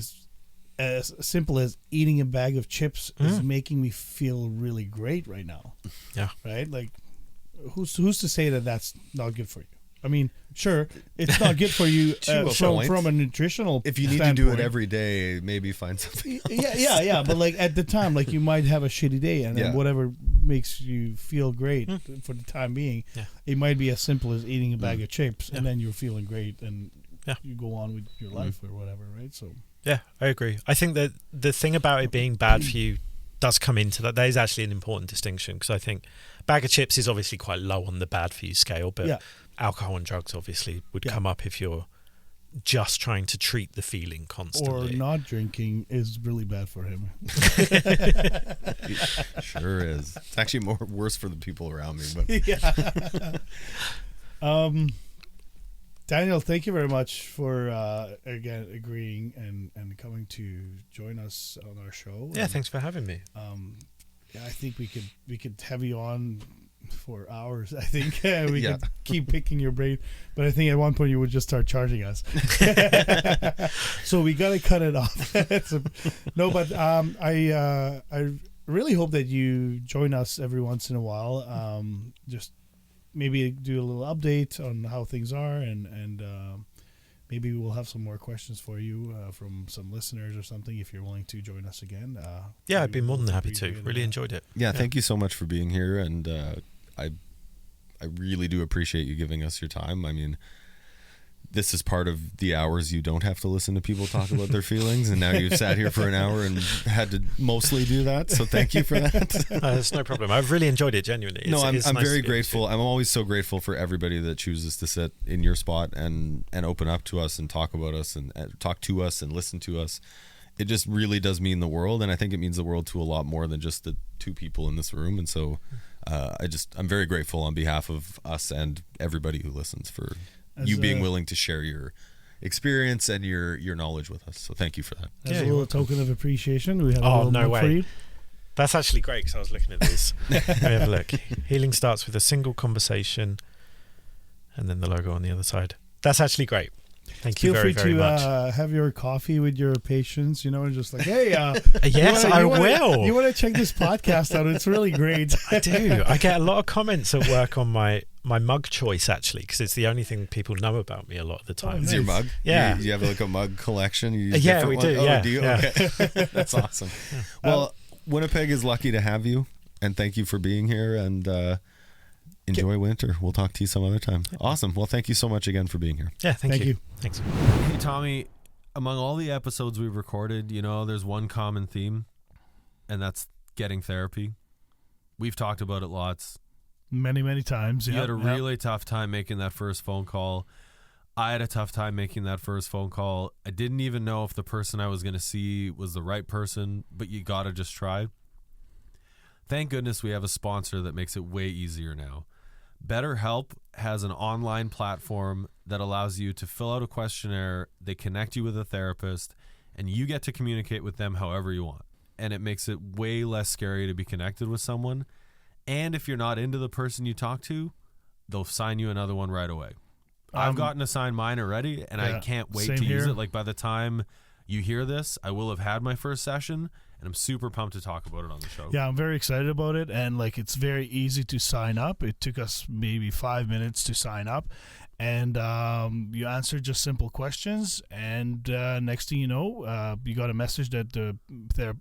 as simple as eating a bag of chips is making me feel really great right now. Yeah. Right? Like, who's to say that that's not good for you? I mean, sure, it's not good for you from a nutritional If you need to do it every day, maybe find something else. Yeah. But like at the time, like you might have a shitty day, and then whatever makes you feel great for the time being, it might be as simple as eating a bag of chips, and then you're feeling great, and you go on with your life or whatever, right? So. Yeah, I agree. I think that the thing about it being bad for you does come into that. That is actually an important distinction, because I think a bag of chips is obviously quite low on the bad for you scale, but alcohol and drugs obviously would come up if you're just trying to treat the feeling constantly. Or not drinking is really bad for him. Sure is. It's actually worse for the people around me. But Daniel, thank you very much for again agreeing and coming to join us on our show. Yeah, thanks for having me. I think we could have you on for hours. I think we could keep picking your brain, but I think at one point you would just start charging us. So we got to cut it off. But I really hope that you join us every once in a while. Just maybe do a little update on how things are, and maybe we'll have some more questions for you from some listeners or something if you're willing to join us again. I'd be more than happy to. Really enjoyed it. Yeah, thank you so much for being here, and I really do appreciate you giving us your time. I mean, this is part of the hours you don't have to listen to people talk about their feelings, and now you've sat here for an hour and had to mostly do that, so thank you for that. It's no problem. I've really enjoyed it, genuinely. I'm nice very grateful. I'm always so grateful for everybody that chooses to sit in your spot and open up to us and talk about us and talk to us and listen to us. It just really does mean the world, and I think it means the world to a lot more than just the two people in this room. And so I'm very grateful on behalf of us and everybody who listens for you being willing to share your experience and your knowledge with us. So thank you for that. As a little token of appreciation, we have a little no book for you. That's actually great, because I was looking at these. Let me have a look. Healing starts with a single conversation, and then the logo on the other side. That's actually great. Thank you very, very much. Feel free to have your coffee with your patients, and just like, hey, yes, I will. You want to check this podcast out? It's really great. I do. I get a lot of comments at work on my my mug choice, actually, because it's the only thing people know about me a lot of the time. Is your mug? Yeah. You have like a mug collection? You use Yeah, we different do. ones? Yeah. Oh, do you? Yeah. Okay. That's awesome. Well, Winnipeg is lucky to have you, and thank you for being here, and enjoy winter. We'll talk to you some other time. Awesome. Well, thank you so much again for being here. Yeah, thank you. Thanks. Hey, Tommy, among all the episodes we've recorded, there's one common theme, and that's getting therapy. We've talked about it lots. Many times. You had a really tough time making that first phone call. I had a tough time making that first phone call. I didn't even know if the person I was going to see was the right person, but you got to just try. Thank goodness we have a sponsor that makes it way easier now. BetterHelp has an online platform that allows you to fill out a questionnaire. They connect you with a therapist, and you get to communicate with them however you want. And it makes it way less scary to be connected with someone. And if you're not into the person you talk to, they'll sign you another one right away. I've gotten assigned mine already, and I can't wait to use it. Like, by the time you hear this, I will have had my first session, and I'm super pumped to talk about it on the show. Yeah, I'm very excited about it, and like it's very easy to sign up. It took us maybe 5 minutes to sign up, and you answer just simple questions, and next thing you know, you got a message that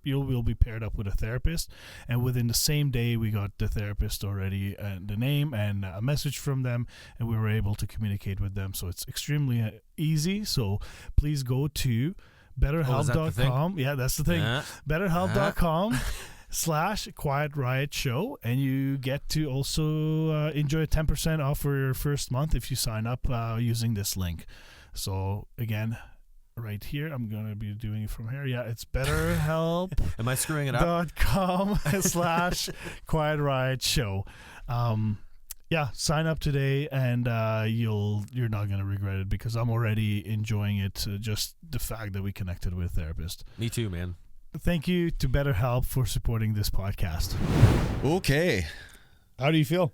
you will be paired up with a therapist, and within the same day we got the therapist already, the name and a message from them, and we were able to communicate with them. So it's extremely easy. So please go to BetterHelp.com. Yeah, that's the thing. BetterHelp.com/Quiet Riot Show, and you get to also enjoy 10% off for your first month if you sign up using this link. So again, right here, I'm going to be doing it from here. Yeah, it's BetterHelp. Am I screwing it up? .com/Quiet Riot Show. Yeah, sign up today, and you're not going to regret it, because I'm already enjoying it. Just the fact that we connected with a therapist. Me too, man. Thank you to BetterHelp for supporting this podcast. Okay. How do you feel?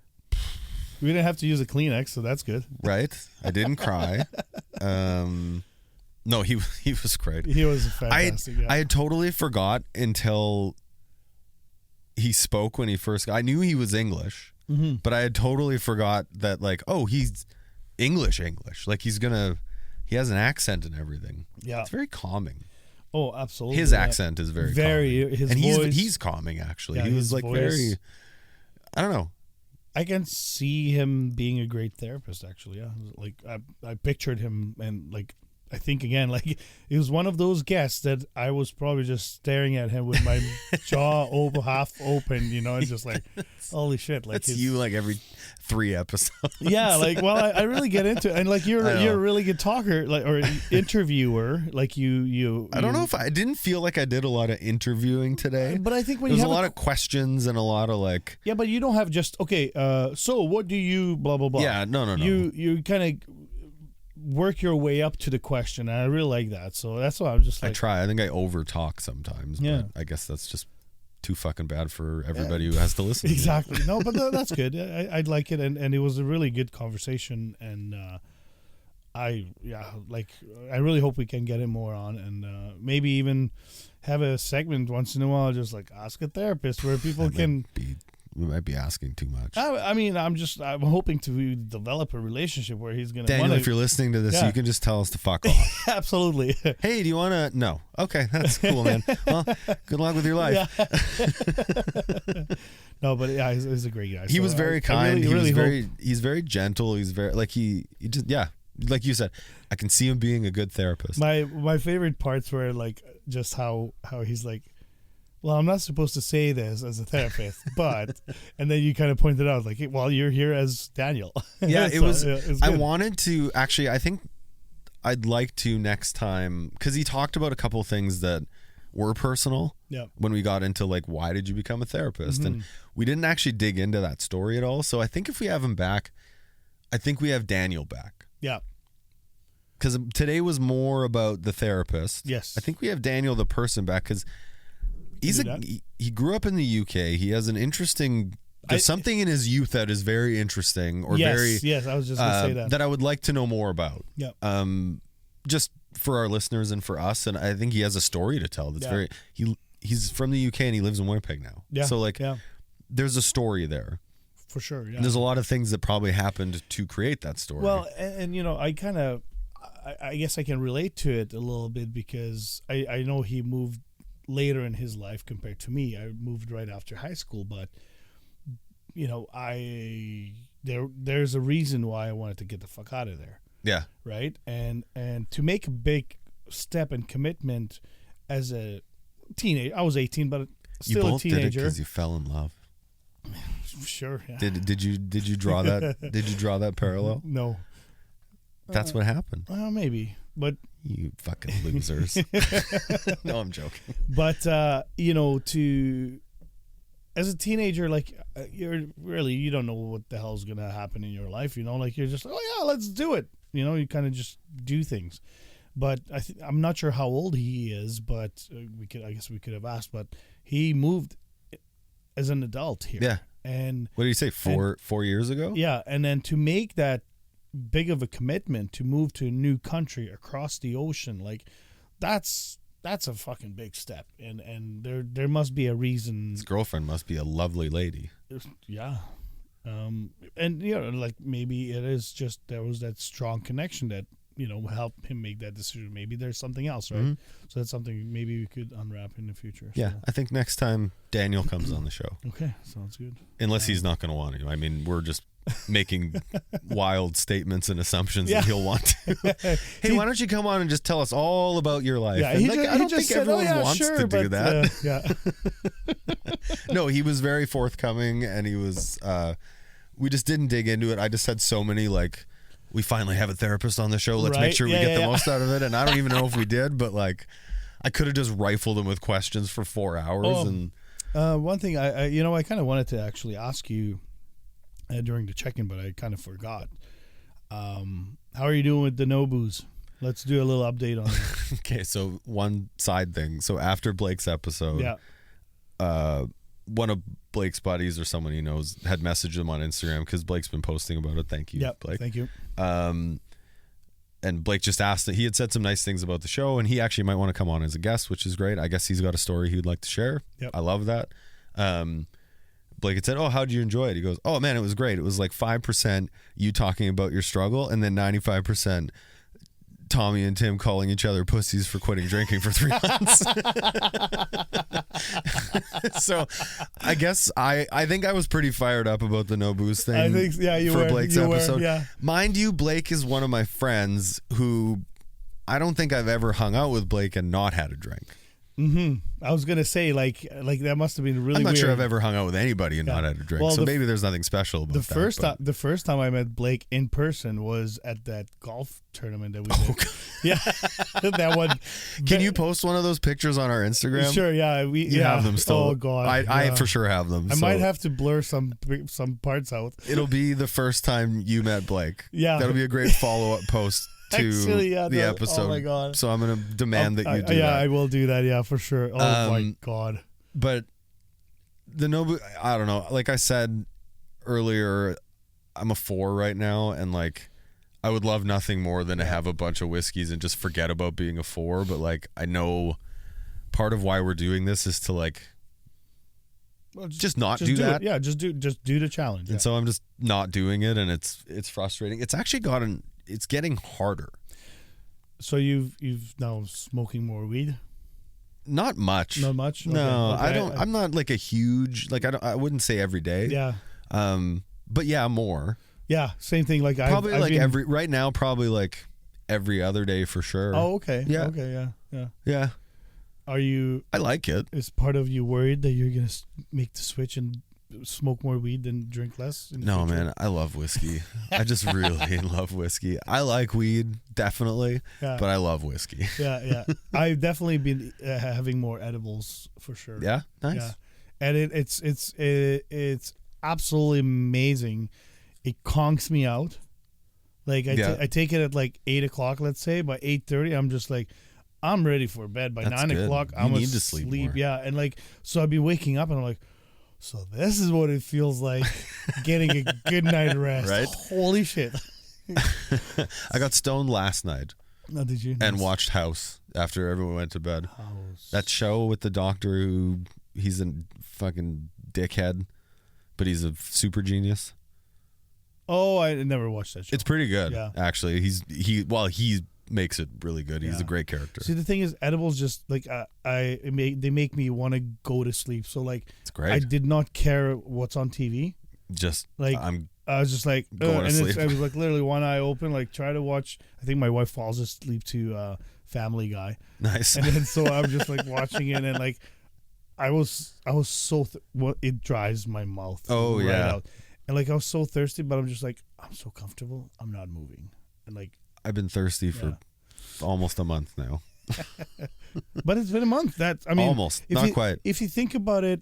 We didn't have to use a Kleenex, so that's good. Right. I didn't cry. No, he was great. He was fantastic. I had totally forgot until he spoke when he first. I knew he was English. Mm-hmm. But I had totally forgot that, like, oh, he's English. Like, he has an accent and everything. Yeah. It's very calming. Oh, absolutely. His accent is very calming. His and voice, he's calming, actually. Yeah, he was like voice, very, I don't know. I can see him being a great therapist, actually. Yeah. Like, I pictured him, and like, I think again, like, it was one of those guests that I was probably just staring at him with my jaw half open, and just like, holy shit! Like, that's you, like every 3 episodes. Yeah, like, well, I really get into it, and like you're a really good talker, like, or interviewer, like you. I don't know if I didn't feel like I did a lot of interviewing today, but I think when there you was have a lot of questions and a lot of like. Yeah, but you don't have just so what do you blah blah blah. Yeah, no. You kind of work your way up to the question, and I really like that. So that's why I'm just like, I try. I think I over talk sometimes. Yeah. But I guess that's just too fucking bad for everybody who has to listen. Exactly. No, but that's good. I'd like it, and it was a really good conversation, and I really hope we can get it more on, and maybe even have a segment once in a while, just like Ask a Therapist, where people can. We might be asking too much. I mean, I'm hoping to develop a relationship where he's going to. Daniel, if you're listening to this, you can just tell us to fuck off. Absolutely. Hey, do you want to? No. Okay, that's cool, man. Well, good luck with your life. Yeah. No, but yeah, he's a great guy. He was very kind. He's very gentle. He's very he just like you said, I can see him being a good therapist. My favorite parts were like just how he's like, well, I'm not supposed to say this as a therapist, but, and then you kind of pointed out, like, well, you're here as Daniel. Yeah, so, it was, I good. wanted to, actually, I think I'd like to next time, because he talked about a couple of things that were personal when we got into, like, why did you become a therapist? Mm-hmm. And we didn't actually dig into that story at all. So I think if we have him back, I think we have Daniel back. Yeah. Because today was more about the therapist. Yes. I think we have Daniel, the person, back, because he grew up in the UK. He has an interesting. There's something in his youth that is very interesting, or yes, I was just gonna say that I would like to know more about. Yeah. Just for our listeners and for us, and I think he has a story to tell. That's very. He's from the UK and he lives in Winnipeg now. Yeah. So there's a story there. for sure. Yeah. And there's a lot of things that probably happened to create that story. Well, and I guess I can relate to it a little bit because I know he moved later in his life compared to me. I moved right after high school, but there's a reason why I wanted to get the fuck out of there. Yeah. Right. And to make a big step and commitment as a teenager, I was 18, but still you both a teenager. did it because you fell in love. Sure. Yeah. Did you draw that? Did you draw that parallel? No. That's what happened. Well, maybe, but you fucking losers. No, I'm joking. But to as a teenager, like you don't know what the hell's gonna happen in your life. Like you're just, oh yeah, let's do it. You kind of just do things. But I'm not sure how old he is, but I guess we could have asked. But he moved as an adult here. Yeah. And what did you say? 4 years ago? Yeah, and then to make that big of a commitment to move to a new country across the ocean, like that's a fucking big step, and there must be a reason. His girlfriend must be a lovely lady. Yeah. And like maybe it is just there was that strong connection that helped him make that decision. Maybe there's something else, right? Mm-hmm. So that's something maybe we could unwrap in the future. Yeah, so. I think next time Daniel comes on the show. Okay, sounds good. Unless he's not going to want to. I mean, we're just making wild statements and assumptions that he'll want to. Hey, why don't you come on and just tell us all about your life? Yeah, I don't think everyone wants to do that. No, he was very forthcoming, and he was. We just didn't dig into it. I just had so many we finally have a therapist on the show. Let's make sure we get the most out of it. And I don't even know if we did, but I could have just rifled him with questions for 4 hours. One thing I kind of wanted to actually ask you during the check-in, but I kind of forgot. How are you doing with the Nobus? Let's do a little update on that. Okay, so one side thing. So after Blake's episode, one of Blake's buddies or someone he knows had messaged him on Instagram because Blake's been posting about it. Thank you, Blake. Thank you. And Blake just asked that he had said some nice things about the show, and he actually might want to come on as a guest, which is great. I guess he's got a story he would like to share. Yep. I love that. Blake had said, "Oh, how did you enjoy it?" He goes, "Oh man, it was great. It was 5% you talking about your struggle, and then 95% Tommy and Tim calling each other pussies for quitting drinking for 3 months." So I guess I think I was pretty fired up about the no booze thing. I think for Blake's episode. Yeah. Mind you, Blake is one of my friends who I don't think I've ever hung out with Blake and not had a drink. Mm-hmm. I was gonna say like that must have been really. I'm not weird. sure I've ever hung out with anybody and not had a drink. Well, so maybe there's nothing special about that. The first time I met Blake in person was at that golf tournament that we did. Yeah, that one. Can you post one of those pictures on our Instagram? Sure. Yeah, you have them still. Oh God, I for sure have them. I might have to blur some parts out. It'll be the first time you met Blake. Yeah, that'll be a great follow-up post to the episode. Oh my God. So I'm going to demand that you do that. Yeah, I will do that. Yeah, for sure. Oh my God. But the Nobu, I don't know. Like I said earlier, I'm a 4 right now, and I would love nothing more than to have a bunch of whiskeys and just forget about being a 4. But I know part of why we're doing this is to just not do that. Yeah, just do the challenge. And so I'm just not doing it, and it's frustrating. It's actually it's getting harder. So you've now smoking more weed? Not much. Not much? Okay. No, okay. I don't. I'm not a huge I wouldn't say every day. Yeah. But yeah, more. Yeah, same thing. Probably right now, probably every other day for sure. Oh, okay. Yeah. Okay. Yeah. Yeah. Are you? I like it. Is part of you worried that you're gonna make the switch and smoke more weed than drink less? No, man. I love whiskey. I just really love whiskey. I like weed, definitely, but I love whiskey. Yeah. I've definitely been having more edibles for sure. Yeah, nice. Yeah, and it's absolutely amazing. It conks me out. I take it at 8 o'clock, let's say. By 8:30, I'm just I'm ready for bed. By 9 o'clock, I'm need to sleep more. Yeah, and so I'd be waking up and I'm like, so this is what it feels like getting a good night rest. Right? Holy shit. I got stoned last night. Oh, did you? And watched House after everyone went to bed. House. That show with the doctor who he's a fucking dickhead. but he's a super genius. Oh, I never watched that show. It's pretty good, actually. He makes it really good. He's a great character. See, the thing is, edibles just like they make me want to go to sleep. So like, it's great. I did not care what's on TV. Just like I was just like going to sleep. I was like literally one eye open, like try to watch. I think my wife falls asleep to Family Guy. Nice. And then so I'm just like watching it, and like I was so it dries my mouth. Oh right yeah. out. And like I was so thirsty, but I'm just like I'm so comfortable. I'm not moving. And like I've been thirsty for almost a month now. But it's been a month. Almost, not quite. If you think about it,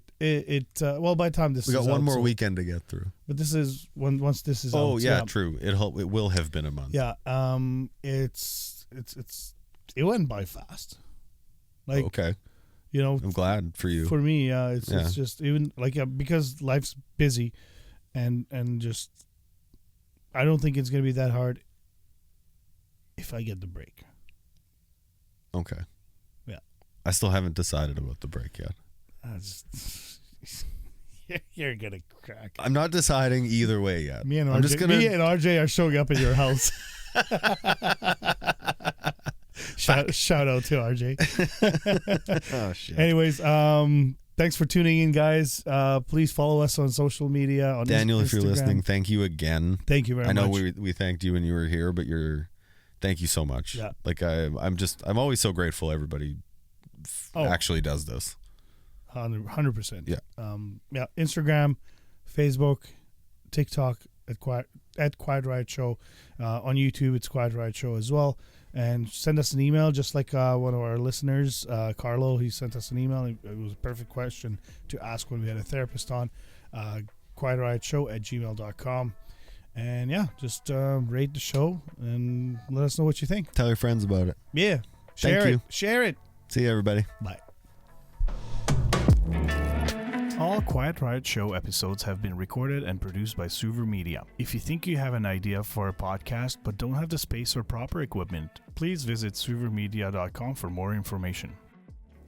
well, by the time this we got is one out, more weekend to get through. But this is once this is out. Oh yeah, true. It will have been a month. Yeah. It went by fast. Like okay. You know, I'm glad for you. For me, it's just even like because life's busy, and just I don't think it's gonna be that hard if I get the break. Okay. Yeah. I still haven't decided about the break yet. You're gonna crack. I'm not deciding either way yet. Me and RJ are showing up in your house. Shout out to RJ. Oh shit. Anyways, thanks for tuning in, guys. Please follow us on social media. On Daniel, Instagram. if you're listening, thank you again. Thank you very much. I know we thanked you when you were here, but thank you so much. Yeah. Like I'm always so grateful everybody actually does this. 100%. Yeah. Instagram, Facebook, TikTok at Quiet Riot Show. On YouTube, it's Quiet Riot Show as well. And send us an email, just like one of our listeners, Carlo. He sent us an email. It was a perfect question to ask when we had a therapist on. QuietRiotShow@gmail.com. And yeah, just rate the show and let us know what you think. Tell your friends about it. Yeah. Share it. See you, everybody. Bye. All Quiet Riot Show episodes have been recorded and produced by SuverMedia. If you think you have an idea for a podcast but don't have the space or proper equipment, please visit SuverMedia.com for more information.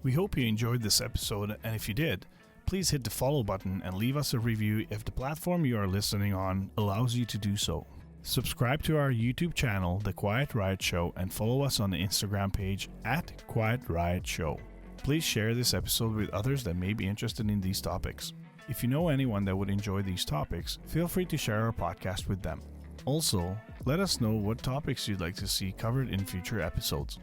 We hope you enjoyed this episode, and if you did, please hit the follow button and leave us a review if the platform you are listening on allows you to do so. Subscribe to our YouTube channel, The Quiet Riot Show, and follow us on the Instagram page @QuietRiotShow. Please share this episode with others that may be interested in these topics. If you know anyone that would enjoy these topics, feel free to share our podcast with them. Also, let us know what topics you'd like to see covered in future episodes.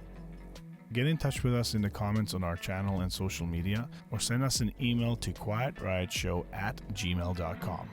Get in touch with us in the comments on our channel and social media, or send us an email to quietriotshow@gmail.com.